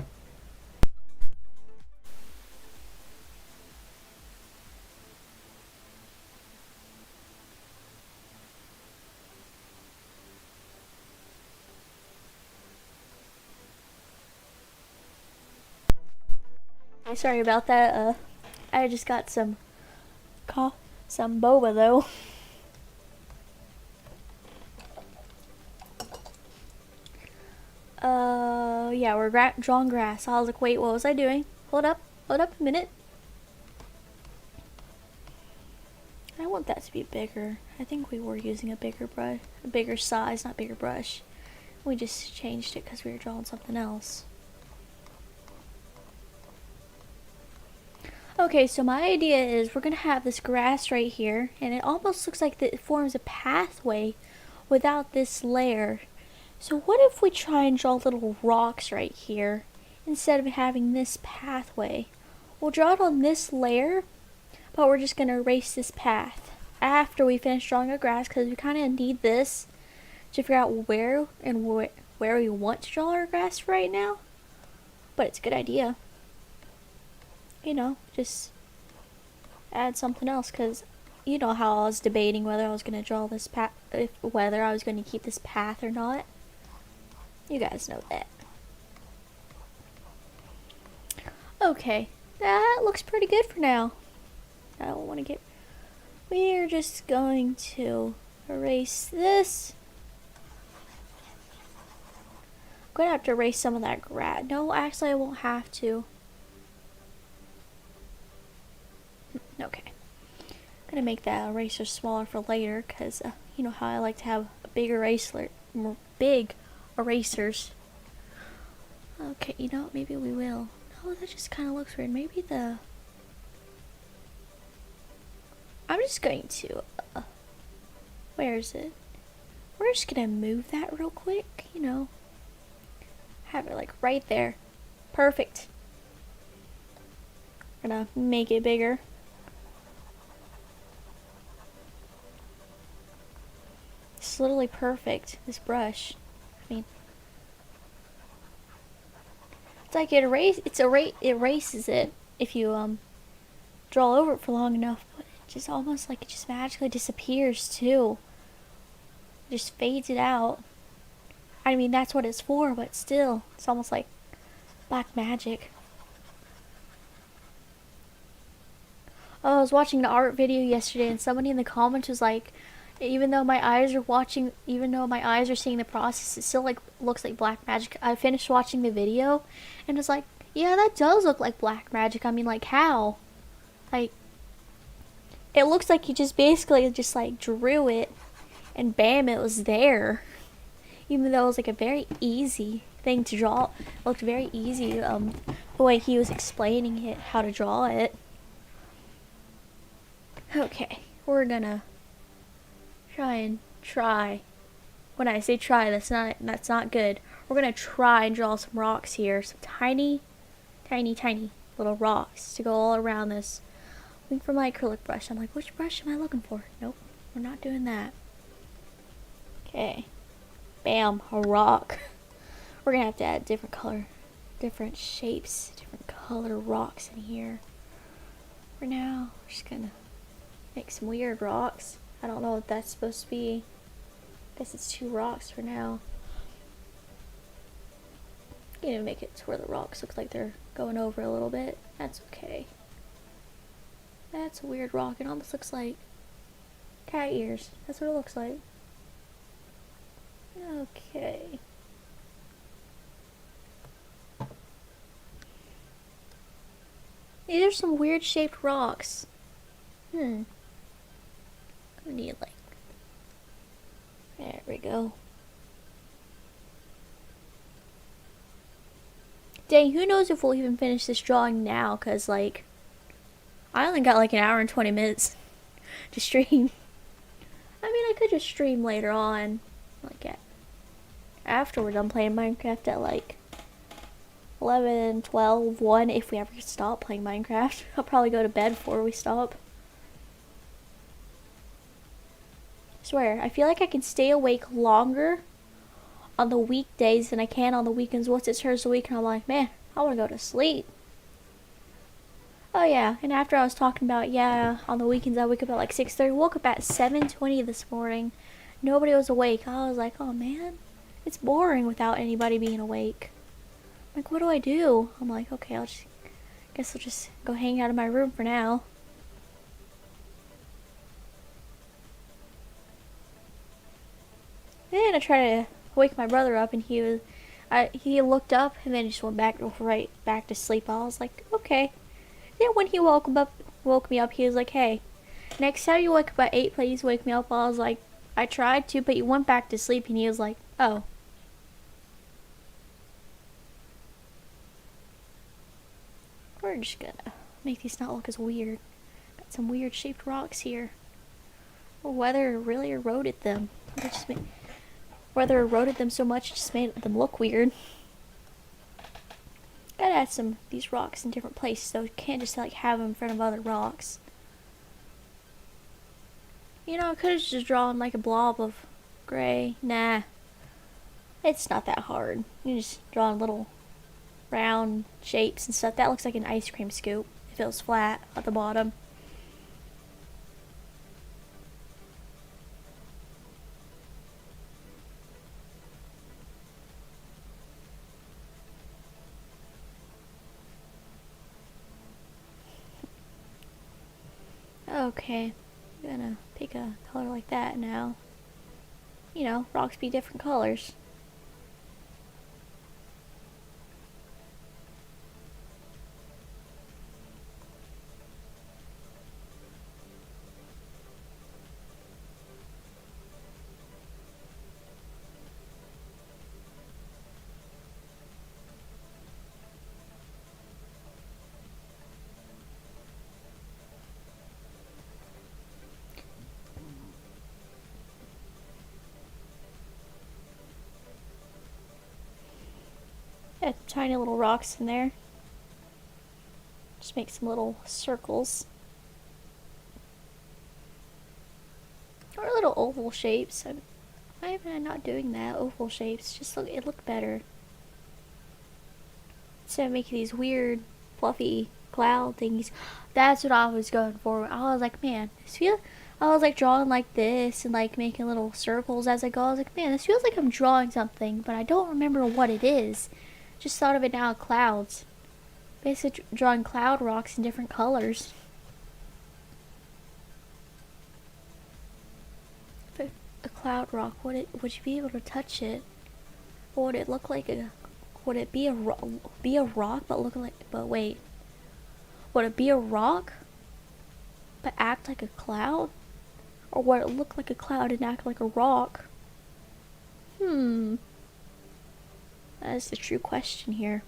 Sorry about that. I just got some boba though. Yeah, we're drawing grass. I was like, wait, what was I doing? Hold up a minute. I want that to be bigger. I think we were using a bigger brush, a bigger size, not bigger brush. We just changed it because we were drawing something else. Okay, so my idea is we're gonna have this grass right here, and it almost looks like it forms a pathway without this layer. So what if we try and draw little rocks right here instead of having this pathway? We'll draw it on this layer, but we're just gonna erase this path after we finish drawing our grass, because we kind of need this to figure out where and where we want to draw our grass right now. But it's a good idea. You know, just add something else, because you know how I was debating whether I was going to draw this path, whether I was going to keep this path or not. You guys know that. Okay, that looks pretty good for now. I don't want to get... We're just going to erase this. I'm going to have to erase some of that grass. No, actually I won't have to. Okay. I'm going to make that eraser smaller for later, because you know how I like to have a big eraser, more big erasers. Okay, you know what? Maybe we will. No, that just kind of looks weird. Maybe the... I'm just going to... where is it? We're just going to move that real quick, you know. Have it like right there. Perfect. We're going to make it bigger. It's literally perfect, this brush. I mean... It's like it erases it if you draw over it for long enough, but it just almost like it just magically disappears too. It just fades it out. I mean, that's what it's for, but still, it's almost like black magic. Oh, I was watching an art video yesterday, and somebody in the comments was like, even though my eyes are seeing the process, it still like looks like black magic. I finished watching the video and was like, yeah, that does look like black magic. I mean, like, how? Like, it looks like you just basically just like drew it and bam, it was there. Even though it was like a very easy thing to draw. It looked very easy, the way he was explaining it, how to draw it. Okay, we're gonna try. When I say try, that's not good. We're gonna try and draw some rocks here, some tiny little rocks to go all around this. Looking for my acrylic brush. I'm like, which brush am I looking for? Nope, we're not doing that. Okay, bam, a rock. We're gonna have to add different color, different shapes, different color rocks in here. For now, we're just gonna make some weird rocks. I don't know what that's supposed to be. I guess it's 2 rocks for now. I'm gonna make it to where the rocks look like they're going over a little bit. That's okay. That's a weird rock. It almost looks like cat ears. That's what it looks like. Okay. These are some weird shaped rocks. I need like... There we go. Dang, who knows if we'll even finish this drawing now, because like I only got like an hour and 20 minutes to stream. I mean, I could just stream later on, like after we're done playing Minecraft at like 11, 12, 1, if we ever stop playing Minecraft. I'll probably go to bed before we stop. I swear, I feel like I can stay awake longer on the weekdays than I can on the weekends. Once it turns the weekend, I'm like, man, I want to go to sleep. Oh yeah, and after I was talking about, yeah, on the weekends I wake up at like 6:30. Woke up at 7:20 this morning. Nobody was awake. I was like, oh man, it's boring without anybody being awake. I'm like, what do I do? I'm like, okay, I'll just Guess I'll just go hang out in my room for now. And I tried to wake my brother up, and he looked up and then just went right back to sleep. I was like, okay. Then when he woke me up, he was like, hey, next time you wake up at 8, please wake me up. I was like, I tried to, but you went back to sleep, and he was like, oh. We're just gonna make these not look as weird. Got some weird shaped rocks here. Or weather really eroded them. Weather eroded them so much it just made them look weird. Gotta add some of these rocks in different places, though. You can't just like have them in front of other rocks. You know, I could have just drawn like a blob of gray. Nah, it's not that hard. You just draw little round shapes and stuff. That looks like an ice cream scoop if it was flat at the bottom. Okay, I'm gonna pick a color like that now. You know, rocks be different colors. Add tiny little rocks in there. Just make some little circles. Or little oval shapes. Why am I not doing that? Oval shapes. It looked better. Instead of making these weird, fluffy cloud things. That's what I was going for. I was like, man, I was like drawing like this and like making little circles as I go. I was like, man, this feels like I'm drawing something, but I don't remember what it is. Just thought of it now, clouds. Basically drawing cloud rocks in different colors. If a cloud rock, would you be able to touch it? Or would it look like would it be a rock but wait. Would it be a rock but act like a cloud? Or would it look like a cloud and act like a rock? That is the true question here.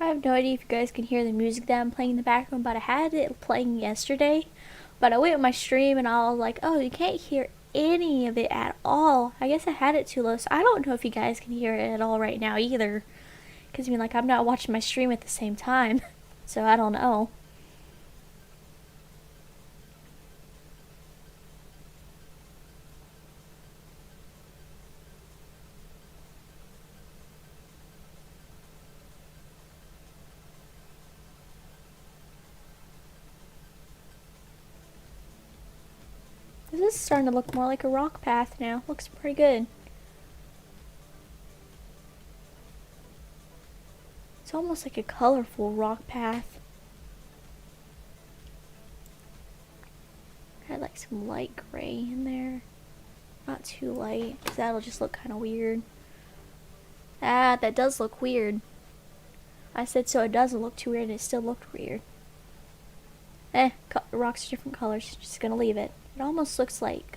I have no idea if you guys can hear the music that I'm playing in the background, but I had it playing yesterday. But I went on my stream and I was like, oh, you can't hear any of it at all. I guess I had it too low, so I don't know if you guys can hear it at all right now either. Because, I mean, like, I'm not watching my stream at the same time, so I don't know. This is starting to look more like a rock path now. Looks pretty good. It's almost like a colorful rock path. Had like some light gray in there. Not too light, because that'll just look kind of weird. Ah, that does look weird. I said so it doesn't look too weird and it still looked weird. Rocks are different colors. Just gonna leave it. It almost looks like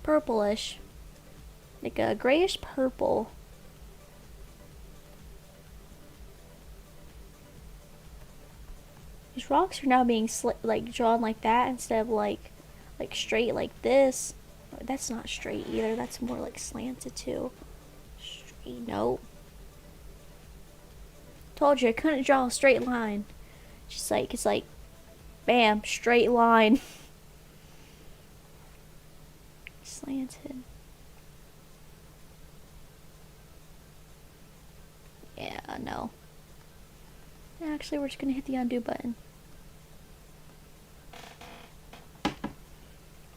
purplish. Like a grayish purple. These rocks are now being drawn like that instead of like straight like this. That's not straight either. That's more like slanted too. Straight, no. Told you I couldn't draw a straight line. Just like, it's like, bam, straight line. Slanted. Yeah, no. Actually, we're just gonna hit the undo button.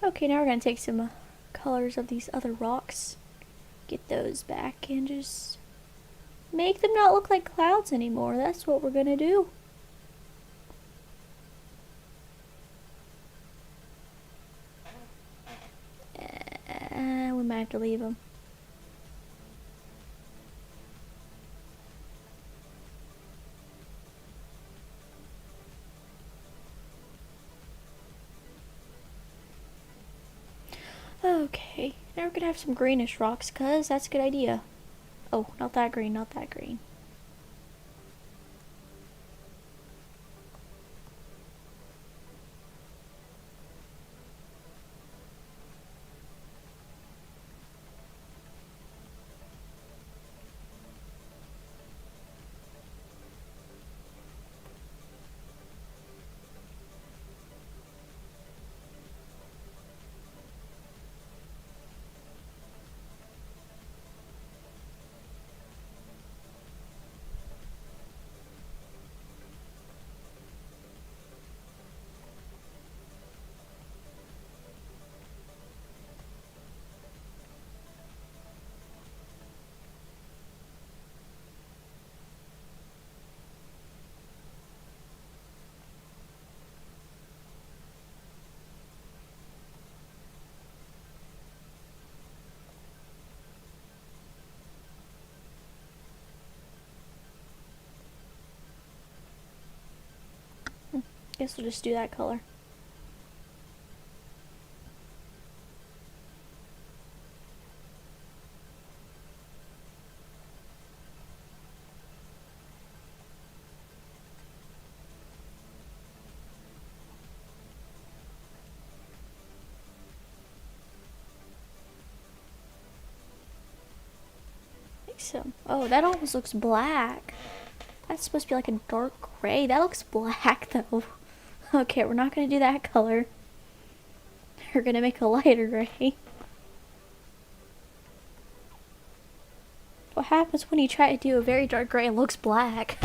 Okay, now we're gonna take some colors of these other rocks. Get those back and just make them not look like clouds anymore. That's what we're gonna do. We might have to leave them. Okay, now we're gonna have some greenish rocks, cause that's a good idea. Oh, not that green, not that green. Guess we'll just do that color. Like so. Oh, that almost looks black. That's supposed to be like a dark gray. That looks black though. Okay, we're not gonna do that color. We're gonna make a lighter gray. What happens when you try to do a very dark gray and looks black?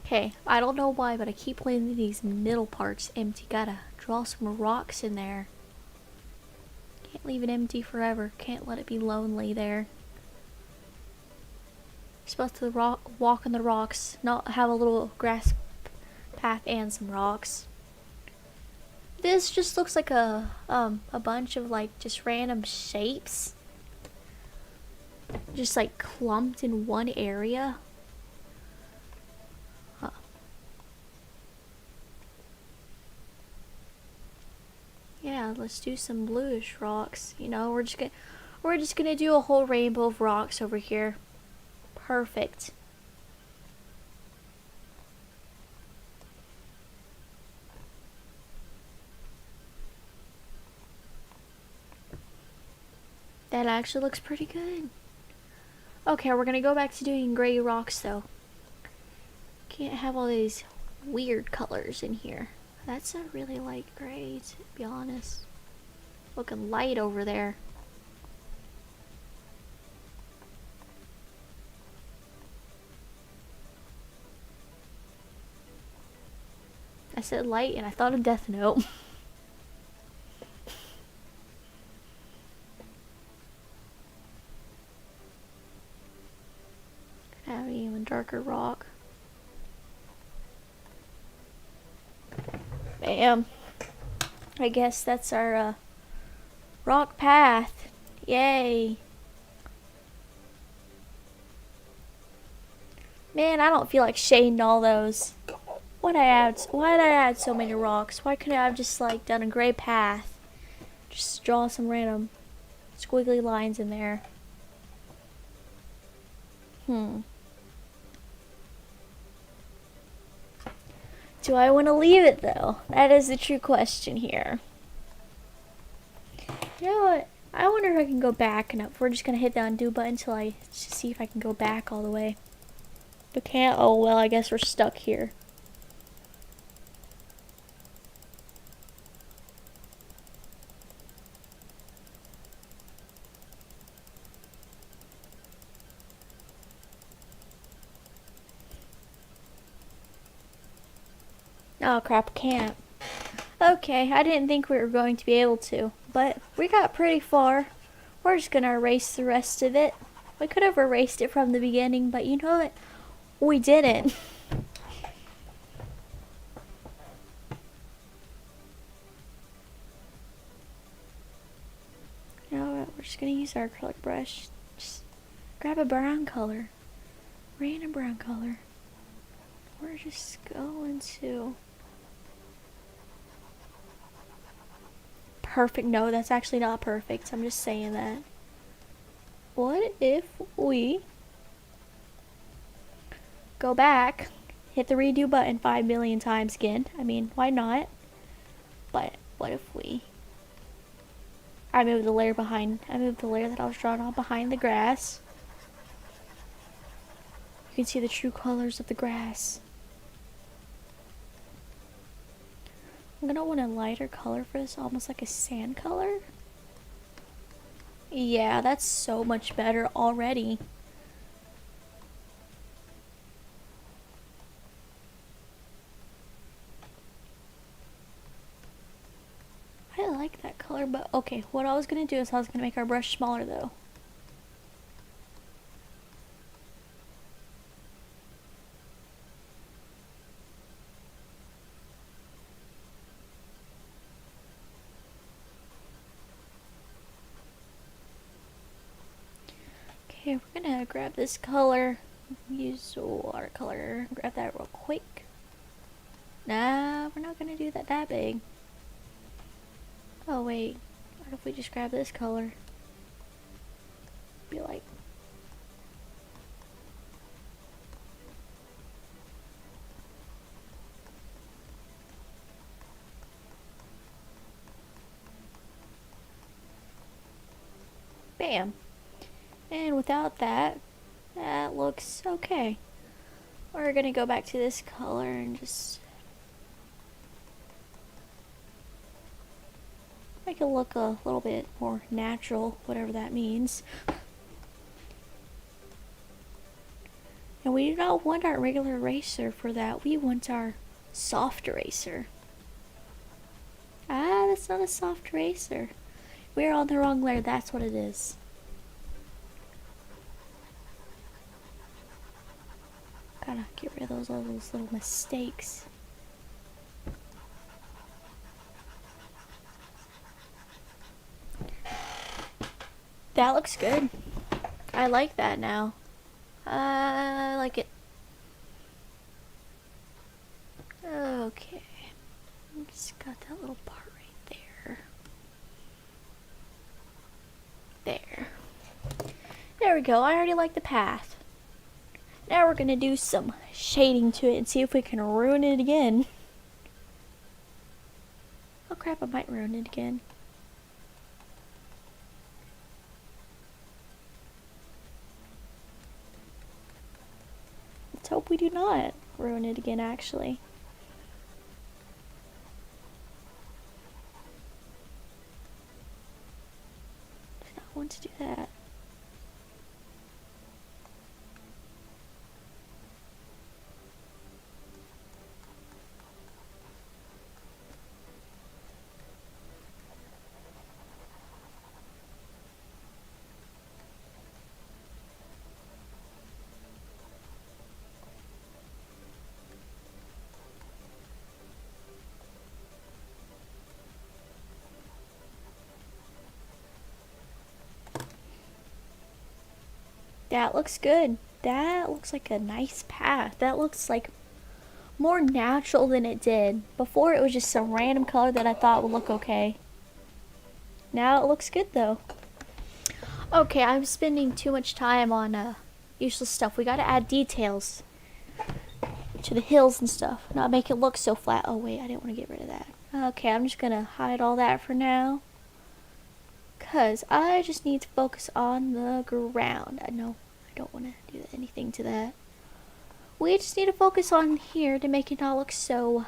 Okay, I don't know why, but I keep leaving these middle parts empty. Gotta draw some rocks in there. Can't leave it empty forever. Can't let it be lonely there. You're supposed to walk on the rocks, not have a little grass path and some rocks. This just looks like a bunch of like just random shapes. Just like clumped in one area. Huh. Yeah, let's do some bluish rocks. You know, we're just gonna do a whole rainbow of rocks over here. Perfect. That actually looks pretty good. Okay, we're gonna go back to doing gray rocks though. Can't have all these weird colors in here. That's a really light gray, to be honest. Looking light over there. I said light and I thought of Death Note. Have an even darker rock. Bam. I guess that's our rock path. Yay. Man, I don't feel like shading all those. Why'd I add so many rocks? Why couldn't I have just like done a gray path? Just draw some random squiggly lines in there. Do I want to leave it though? That is the true question here. You know what? I wonder if I can go back, and we're just gonna hit the undo button until I see if I can go back all the way. But can't. Oh well, I guess we're stuck here. Oh crap, can't. Okay, I didn't think we were going to be able to, but we got pretty far. We're just gonna erase the rest of it. We could have erased it from the beginning, but you know what? We didn't. You know what? We're just gonna use our acrylic brush. Just grab a brown color. Random brown color. We're just going to... Perfect. No, that's actually not perfect. I'm just saying that. What if we go back, hit the redo button 5 million times again? I mean, why not? But what if we... I moved the layer that I was drawing on behind the grass. You can see the true colors of the grass. I'm gonna want a lighter color for this, almost like a sand color. Yeah, that's so much better already. I like that color, but okay, what I was gonna do is I was gonna make our brush smaller though. Okay, we're gonna grab this color, use watercolor, grab that real quick. Nah, we're not gonna do that big. Oh wait, what if we just grab this color? Be like... Bam! And without that, that looks okay. We're gonna go back to this color and just make it look a little bit more natural, whatever that means. And we do not want our regular eraser for that. We want our soft eraser. Ah, that's not a soft eraser. We're on the wrong layer, that's what it is. Gotta get rid of those little mistakes. That looks good. I like that now. I like it. Okay. Just got that little part right there. There. There we go. I already like the path. Now we're gonna do some shading to it and see if we can ruin it again. Oh crap, I might ruin it again. Let's hope we do not ruin it again, actually. Do not want to do that. That looks good. That looks like a nice path. That looks like more natural than it did. Before it was just some random color that I thought would look okay. Now it looks good though. Okay, I'm spending too much time on useless stuff. We gotta add details to the hills and stuff. Not make it look so flat. Oh wait, I didn't want to get rid of that. Okay, I'm just gonna hide all that for now. because I just need to focus on the ground. I know I don't want to do anything to that. We just need to focus on here to make it not look so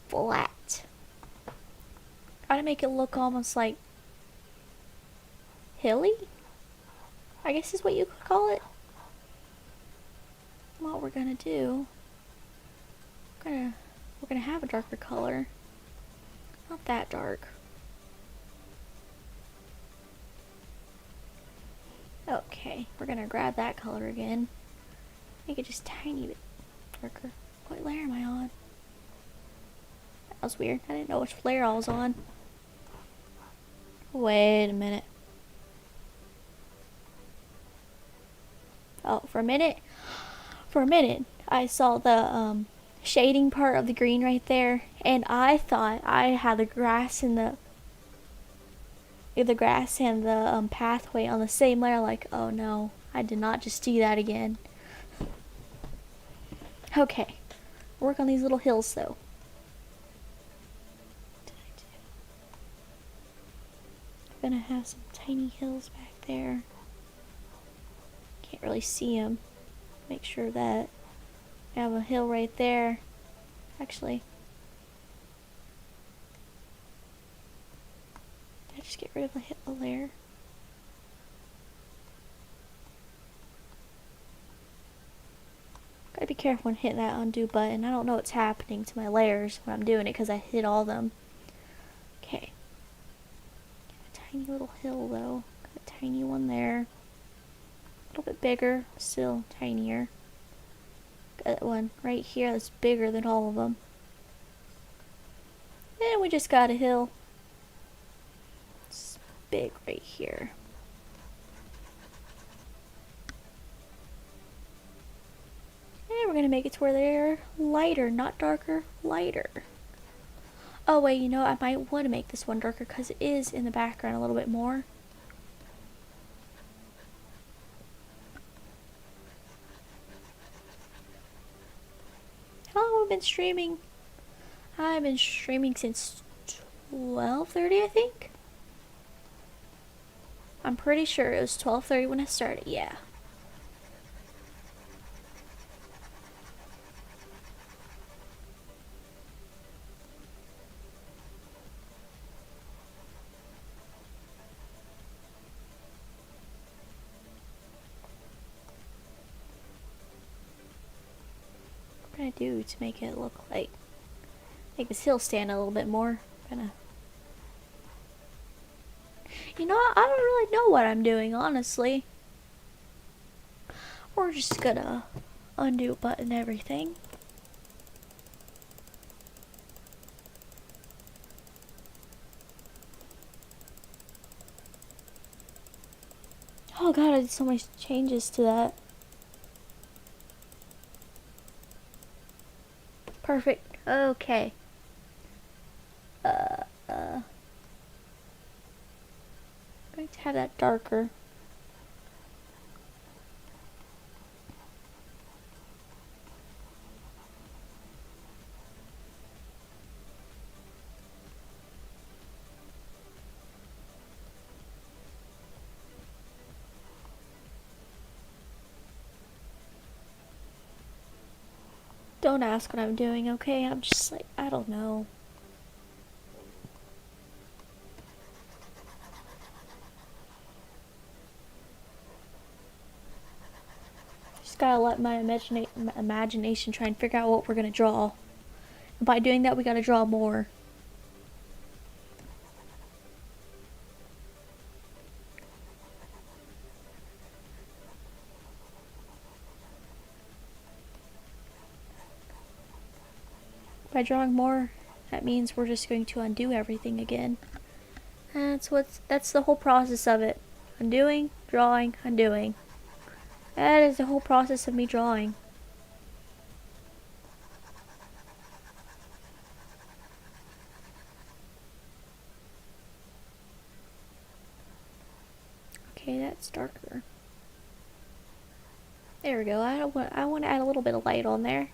flat. Gotta make it look almost like hilly, I guess is what you could call it. What we're gonna do, we're gonna have a darker color. Not that dark. Okay, we're gonna grab that color again. Make it just tiny bit darker. What layer am I on? That was weird. I didn't know which layer I was on. Wait a minute. Oh, for a minute, I saw the shading part of the green right there, and I thought I had the grass and the pathway on the same layer. Like, oh no, I did not just do that again. Okay, work on these little hills though. I'm gonna have some tiny hills back there. Can't really see them. Make sure that I have a hill right there. Actually, did I just get rid of a layer? Gotta be careful when hitting that undo button. I don't know what's happening to my layers when I'm doing it because I hit all of them. Okay. Got a tiny little hill though. Got a tiny one there. A little bit bigger, still tinier. Got one right here that's bigger than all of them. And we just got a hill. It's big right here. And we're gonna make it to where they're lighter, not darker, lighter. Oh wait, you know, I might want to make this one darker because it is in the background a little bit more. How long have I been streaming? I've been streaming since 12:30, I think. I'm pretty sure it was 12:30 when I started, yeah. What can I do to make it look like, make this hill stand a little bit more? You know, I don't really know what I'm doing, honestly. We're just gonna undo button everything. Oh god, I did so many changes to that. Perfect. Okay. I'm going to have that darker. Don't ask what I'm doing, okay? I'm just like, I don't know. Just gotta let my imagination try and figure out what we're gonna draw. And by doing that, we gotta draw more. By drawing more, that means we're just going to undo everything again. That's the whole process of it. Undoing, drawing, undoing. That is the whole process of me drawing. Okay, that's darker. There we go. I want to add a little bit of light on there.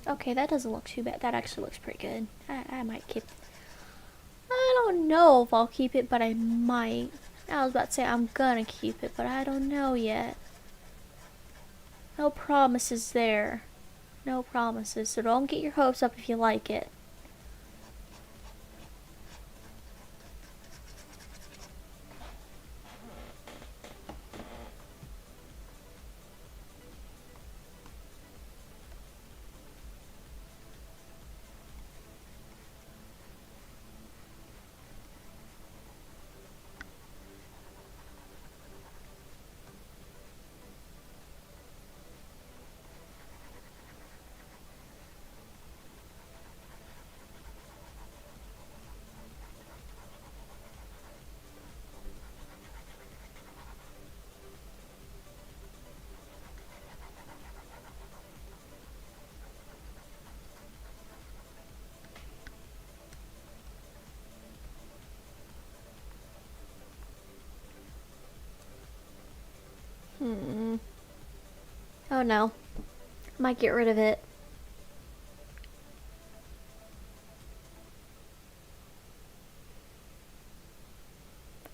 Okay, that doesn't look too bad. That actually looks pretty good. I might keep don't know if I'll keep it, but I might. I was about to say I'm gonna keep it, but I don't know yet. No promises there. No promises, so don't get your hopes up if you like it. Oh no. Might get rid of it.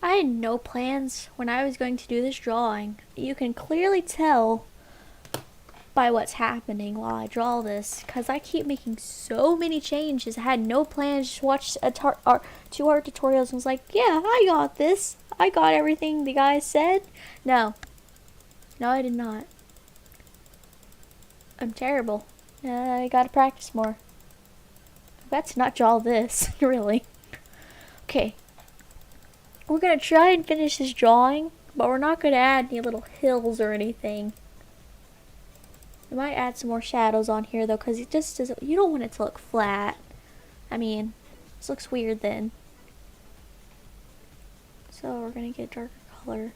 I had no plans when I was going to do this drawing. You can clearly tell by what's happening while I draw this, because I keep making so many changes. I had no plans, just watched two art tutorials and was like, yeah, I got this. I got everything the guy said. No. No, I did not. I'm terrible. I gotta practice more. Let's not draw this, really. Okay. We're gonna try and finish this drawing, but we're not gonna add any little hills or anything. We might add some more shadows on here though, because it just doesn't, you don't want it to look flat. I mean, this looks weird then. So we're gonna get darker color.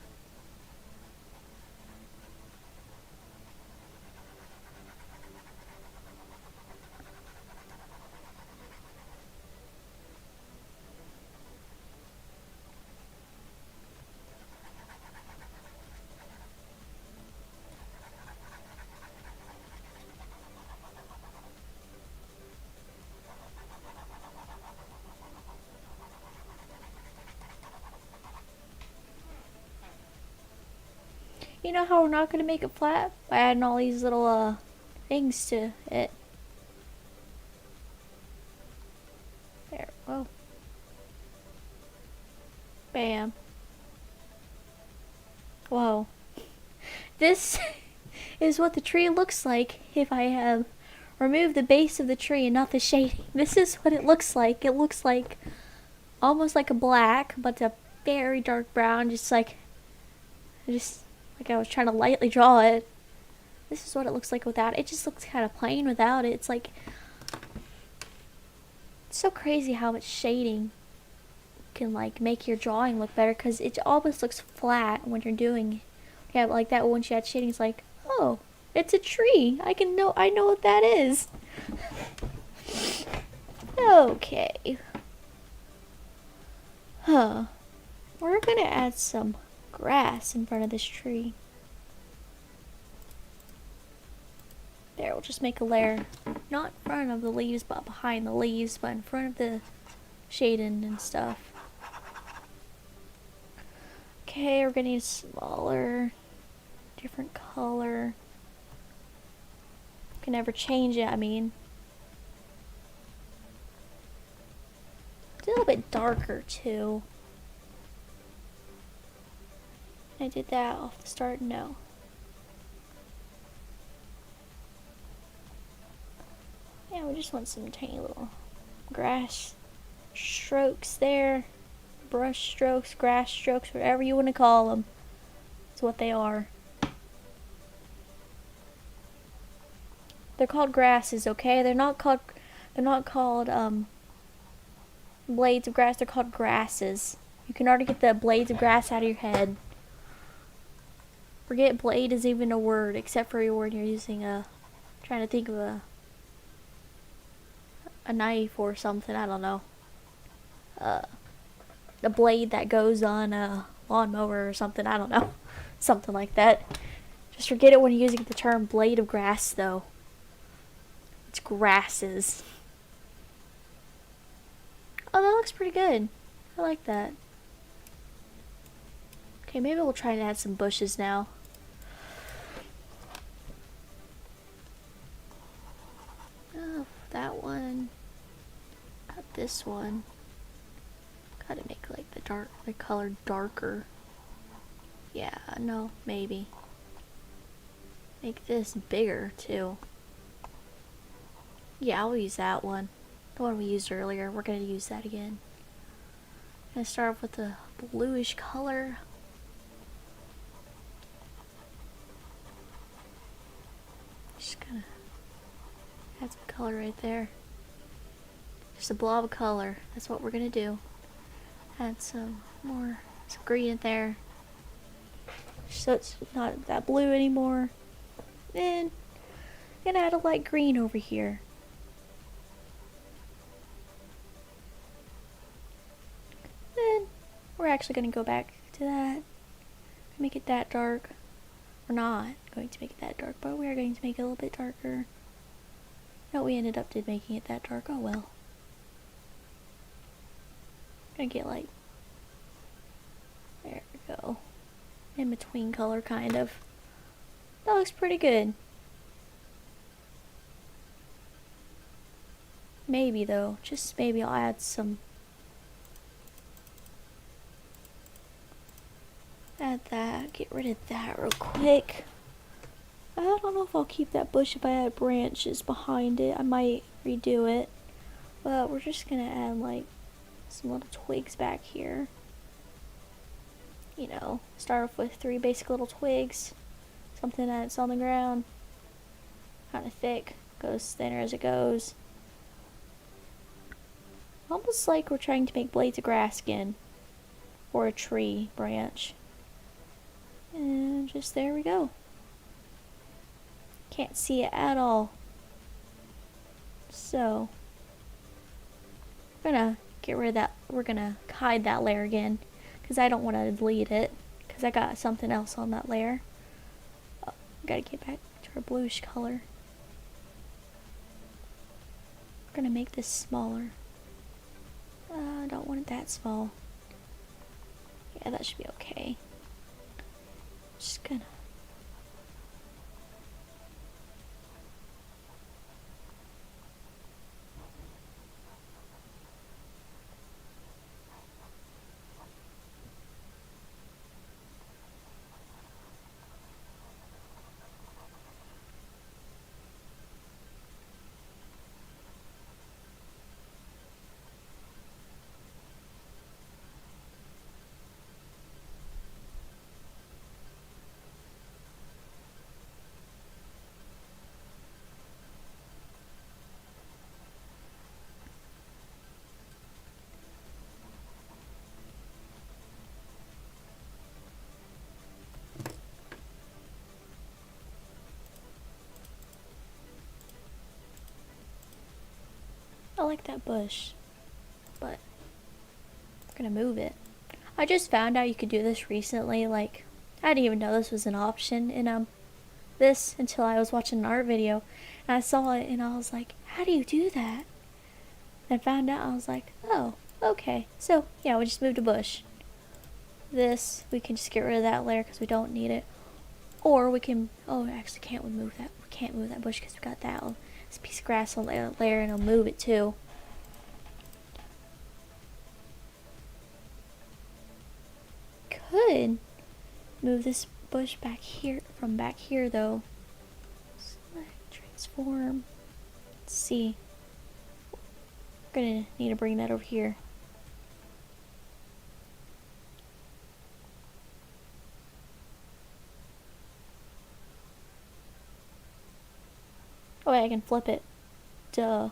You know how we're not going to make it flat? By adding all these little things to it. There, whoa. Bam. Whoa. This is what the tree looks like if I have removed the base of the tree and not the shading. This is what it looks like. It looks like almost like a black, but a very dark brown, just like I was trying to lightly draw it. This is what it looks like without it. It just looks kind of plain without it. It's like, it's so crazy how much shading can like make your drawing look better, because it almost looks flat when you're doing it. Like that once you add shading, it's like, oh, it's a tree. I know what that is. Okay. Huh. We're gonna add some grass in front of this tree. There, we'll just make a layer, not in front of the leaves, but behind the leaves, but in front of the shading and stuff. Okay, we're gonna need a smaller, different color. Can never change it, I mean. It's a little bit darker too. I did that off the start, no. Yeah, we just want some tiny little grass strokes there. Brush strokes, grass strokes, whatever you want to call them. That's what they are. They're called grasses, okay? They're not called blades of grass. They're called grasses. You can already get the blades of grass out of your head. Forget blade is even a word, except for when you're using trying to think of a knife or something, I don't know. The blade that goes on a lawnmower or something, I don't know. Something like that. Just forget it when you're using the term blade of grass, though. It's grasses. Oh, that looks pretty good. I like that. Okay, maybe we'll try and add some bushes now. Oh, that one. Got this one. Gotta make like the color darker. Yeah, no, maybe. Make this bigger too. Yeah, I'll use that one. The one we used earlier. We're gonna use that again. Gonna start off with the bluish color. Just gonna add some color right there. Just a blob of color. That's what we're gonna do. Add some green in there. So it's not that blue anymore. Then gonna add a light green over here. Then we're actually gonna go back to that. Make it that dark. We're not going to make it that dark, but we are going to make it a little bit darker. No, we ended up making it that dark. Oh well. Gonna get like, there we go. In between color, kind of. That looks pretty good. Maybe though, just maybe I'll add some. Add that, get rid of that real quick. I don't know if I'll keep that bush if I add branches behind it. I might redo it. But we're just gonna add like some little twigs back here. You know, start off with 3 basic little twigs. Something that's on the ground. Kind of thick, goes thinner as it goes. Almost like we're trying to make blades of grass again. Or a tree branch. And just there we go. Can't see it at all. So, we're gonna get rid of that. We're gonna hide that layer again. Because I don't want to delete it. Because I got something else on that layer. Oh, gotta get back to our bluish color. We're gonna make this smaller. I don't want it that small. Yeah, that should be okay. Just gonna. I like that bush, but I'm gonna move it. I just found out you could do this recently. Like, I didn't even know this was an option in this until I was watching an art video, and I saw it, and I was like, "How do you do that?" And I found out. I was like, "Oh, okay." So yeah, we just moved a bush. This we can just get rid of that layer because we don't need it, or we can. Oh, actually, can't we move that? We can't move that bush because we got that one. This piece of grass on the layer, and I'll move it too. Could move this bush back here from back here though. Select, transform. Let's see. We're gonna need to bring that over here. Oh, wait, I can flip it. Duh.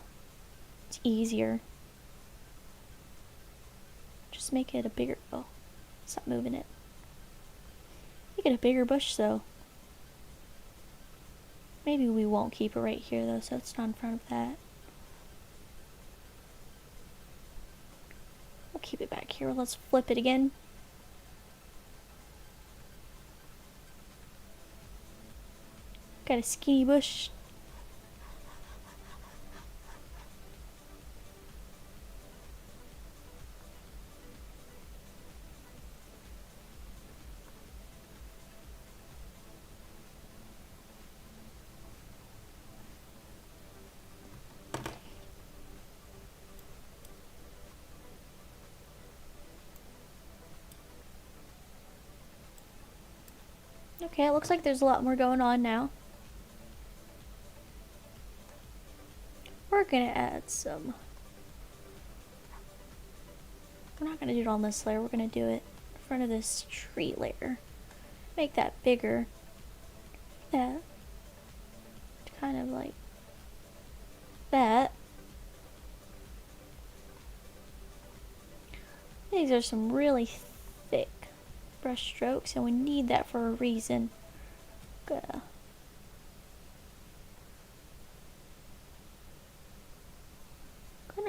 It's easier. Just make it a bigger. Oh, stop moving it. Make it a bigger bush though. Maybe we won't keep it right here though, so it's not in front of that. We'll keep it back here. Let's flip it again. Got a skinny bush. Okay, it looks like there's a lot more going on now. We're gonna add some. We're not gonna do it on this layer, we're gonna do it in front of this tree layer. Make that bigger. That. Kind of like that. These are some really thick brush strokes, and we need that for a reason. Gonna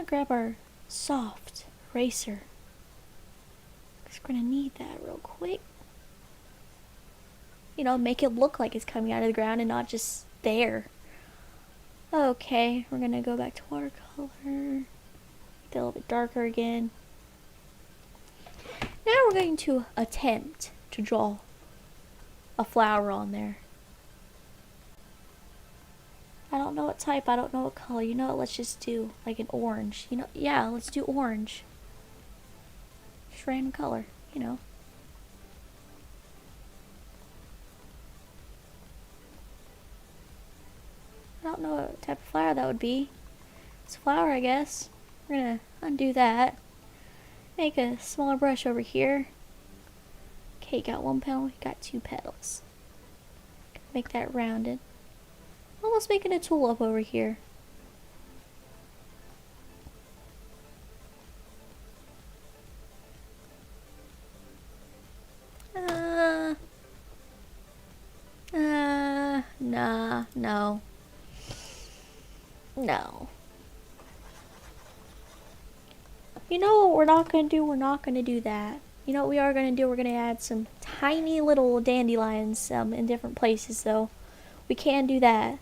grab our soft eraser, because we're gonna need that real quick. You know, make it look like it's coming out of the ground and not just there. Okay, we're gonna go back to watercolor. Make that a little bit darker again. Now we're going to attempt to draw a flower on there. I don't know what type, I don't know what color. You know what, let's just do like an orange. You know, yeah, let's do orange. Just random color, you know. I don't know what type of flower that would be. It's a flower, I guess. We're gonna undo that. Make a smaller brush over here. Okay, got one petal, got two petals. Make that rounded. Almost making a tulip over here. Nah, no. No. You know what we're not gonna do? We're not gonna do that. You know what we are gonna do? We're gonna add some tiny little dandelions in different places, though. We can do that.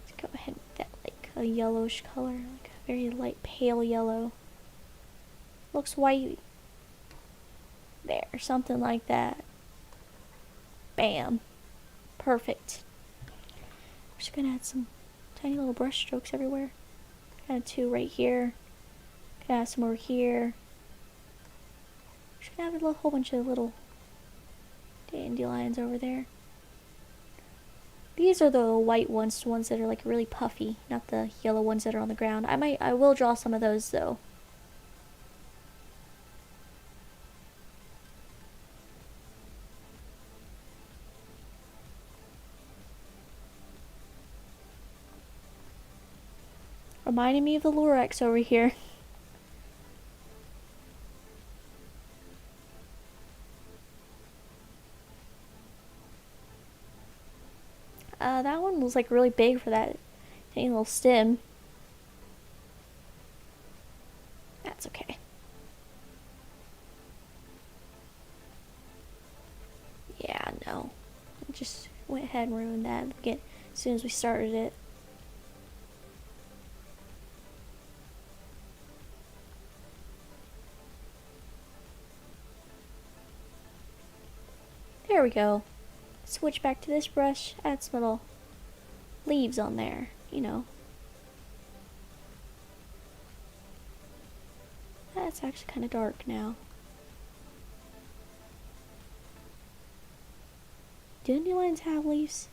Let's go ahead and make that like a yellowish color, like a very light pale yellow. Looks white. There, something like that. Bam. Perfect. We're just gonna add some tiny little brush strokes everywhere. Kind of two right here. Gonna add some over here. Just gonna have a whole bunch of little dandelions over there. These are the white ones, the ones that are like really puffy, not the yellow ones that are on the ground. I will draw some of those though. Reminding me of the Lurex over here. That one was like really big for that tiny little stem. That's okay. Yeah, no. I just went ahead and ruined that again as soon as we started it. There we go. Switch back to this brush, add some little leaves on there, you know. That's actually kind of dark now. Do dandelions have leaves?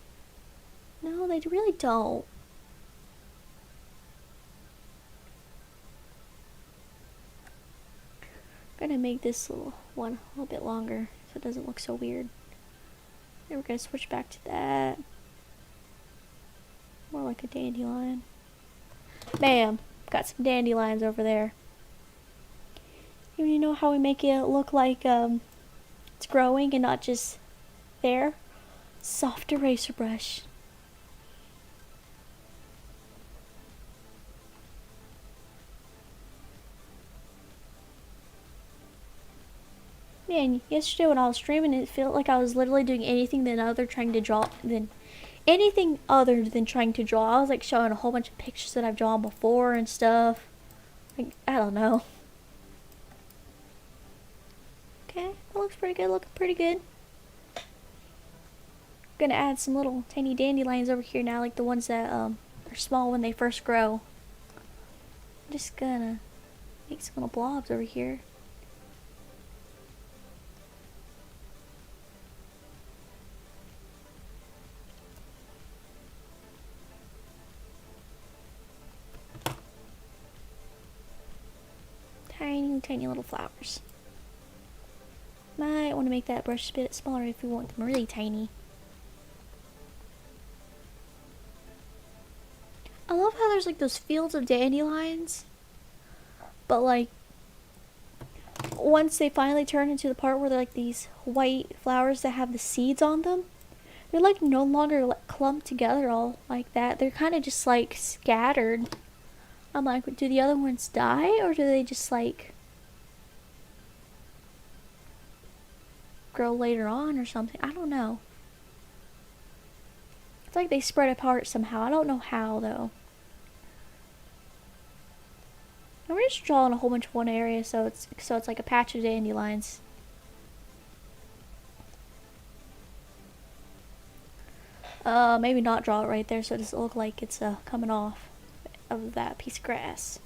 No, they really don't. I'm gonna make this little one a little bit longer so it doesn't look so weird. Then we're gonna switch back to that. More like a dandelion. Bam! Got some dandelions over there. You know how we make it look like it's growing and not just there? Soft eraser brush. Man, yesterday when I was streaming, it felt like I was literally doing anything anything other than trying to draw. I was like showing a whole bunch of pictures that I've drawn before and stuff. Like, I don't know. Okay, that looks pretty good, looking pretty good. Gonna add some little tiny dandelions over here now, like the ones that are small when they first grow. I'm just gonna make some little blobs over here. tiny little flowers. Might want to make that brush a bit smaller if we want them really tiny. I love how there's like those fields of dandelions, but like once they finally turn into the part where they're like these white flowers that have the seeds on them, they're like no longer like clumped together all like that. They're kind of just like scattered. I'm like, do the other ones die or do they just like grow later on or something? I don't know. It's like they spread apart somehow. I don't know how though. I'm just drawing a whole bunch of one area, so it's like a patch of dandelions. Maybe not draw it right there, so it doesn't look like it's coming off of that piece of grass.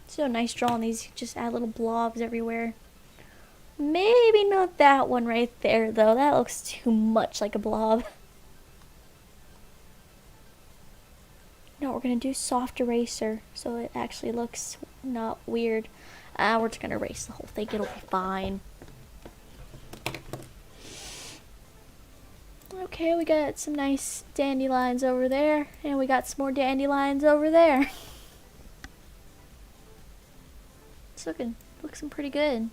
So nice drawing these, just add little blobs everywhere. Maybe not that one right there though, that looks too much like a blob. No, we're gonna do soft eraser so it actually looks not weird. We're just gonna erase the whole thing, it'll be fine. Okay, we got some nice dandelions over there, and we got some more dandelions over there. It's looking pretty good.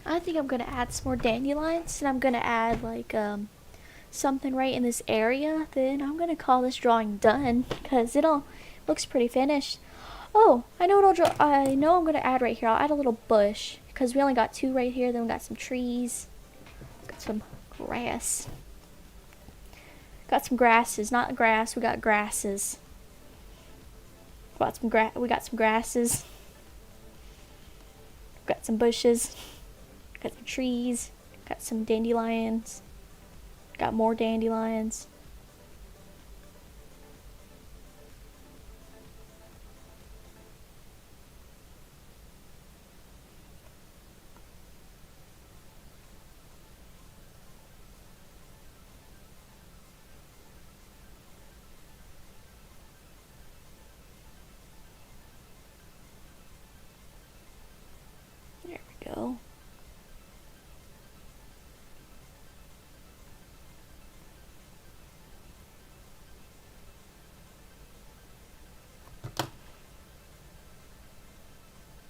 I think I'm gonna add some more dandelions, and I'm gonna add like something right in this area. Then I'm gonna call this drawing done because it all looks pretty finished. Oh, I know what I'll draw. I know I'm gonna add right here. I'll add a little bush because we only got two right here. Then we got some trees, got some grass, got some grasses. Not grass. We got grasses. We got some grasses. Got some bushes. Got some trees. Got some dandelions. Got more dandelions. There we go.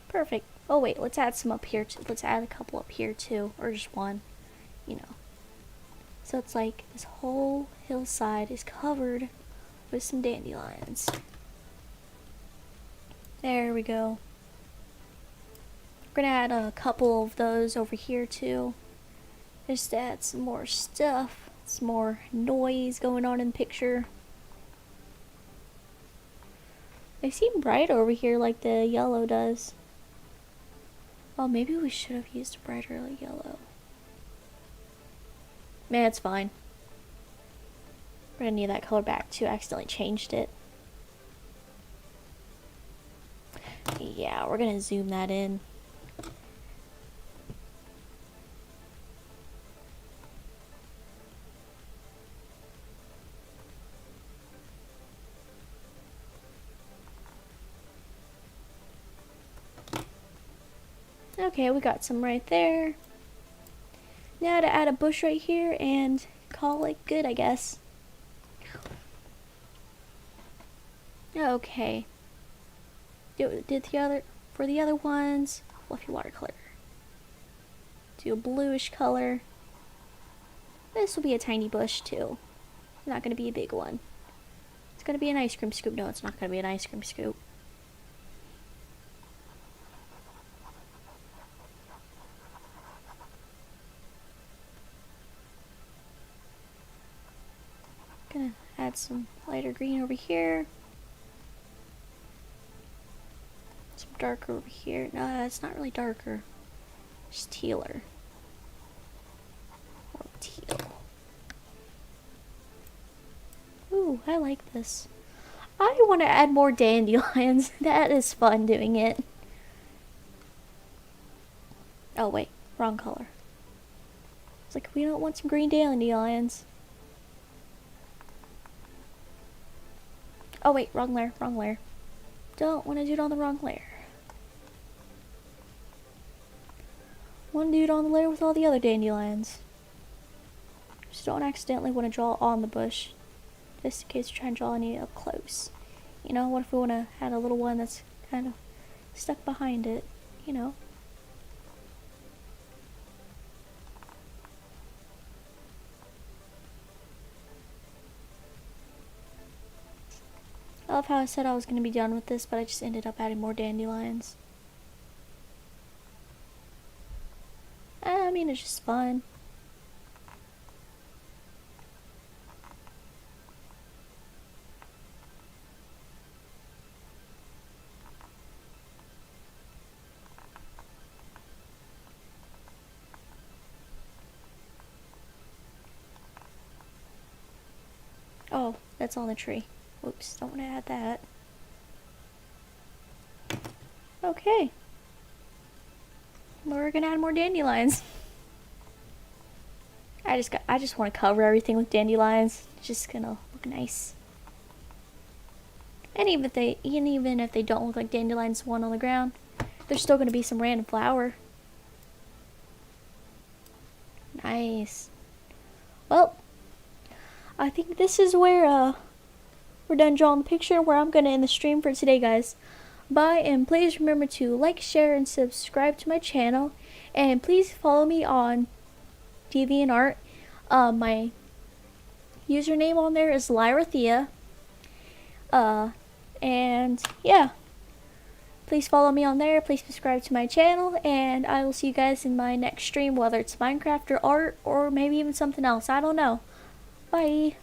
Perfect. Oh wait, let's add some up here. Let's add a couple up here too, or just one, you know. So it's like this whole hillside is covered with some dandelions. There we go. We're gonna add a couple of those over here too. Just to add some more stuff, some more noise going on in the picture. They seem bright over here like the yellow does. Oh, maybe we should have used a brighter yellow. Man, it's fine. We're gonna need that color back too. I accidentally changed it. Yeah, we're gonna zoom that in. Okay, we got some right there. Now to add a bush right here and call it good, I guess. Okay. Did the other for the other ones? Fluffy watercolor. Do a bluish color. This will be a tiny bush too. Not gonna be a big one. It's gonna be an ice cream scoop. No, it's not gonna be an ice cream scoop. Gonna add some lighter green over here. Some darker over here. No, it's not really darker. Just tealer. Or teal. Ooh, I like this. I want to add more dandelions. That is fun doing it. Oh wait, wrong color. It's like, we don't want some green dandelions. Oh wait, wrong layer, wrong layer. Don't want to do it on the wrong layer. Want to do it on the layer with all the other dandelions. Just don't accidentally want to draw on the bush. Just in case you're trying to draw any up close. You know, what if we want to add a little one that's kind of stuck behind it, you know. I love how I said I was going to be done with this, but I just ended up adding more dandelions. I mean, it's just fun. Oh, that's on the tree. Oops, don't want to add that. Okay. We're gonna add more dandelions. I just want to cover everything with dandelions. It's just gonna look nice. And even if they don't look like dandelions, one on the ground, there's still gonna be some random flower. Nice. Well, I think this is where we're done drawing the picture, where I'm gonna end the stream for today, guys. Bye, and please remember to like, share, and subscribe to my channel, and please follow me on DeviantArt. My username on there is Lyrathea. And yeah, please follow me on there. Please subscribe to my channel, and I will see you guys in my next stream, whether it's Minecraft or art or maybe even something else. I don't know. Bye.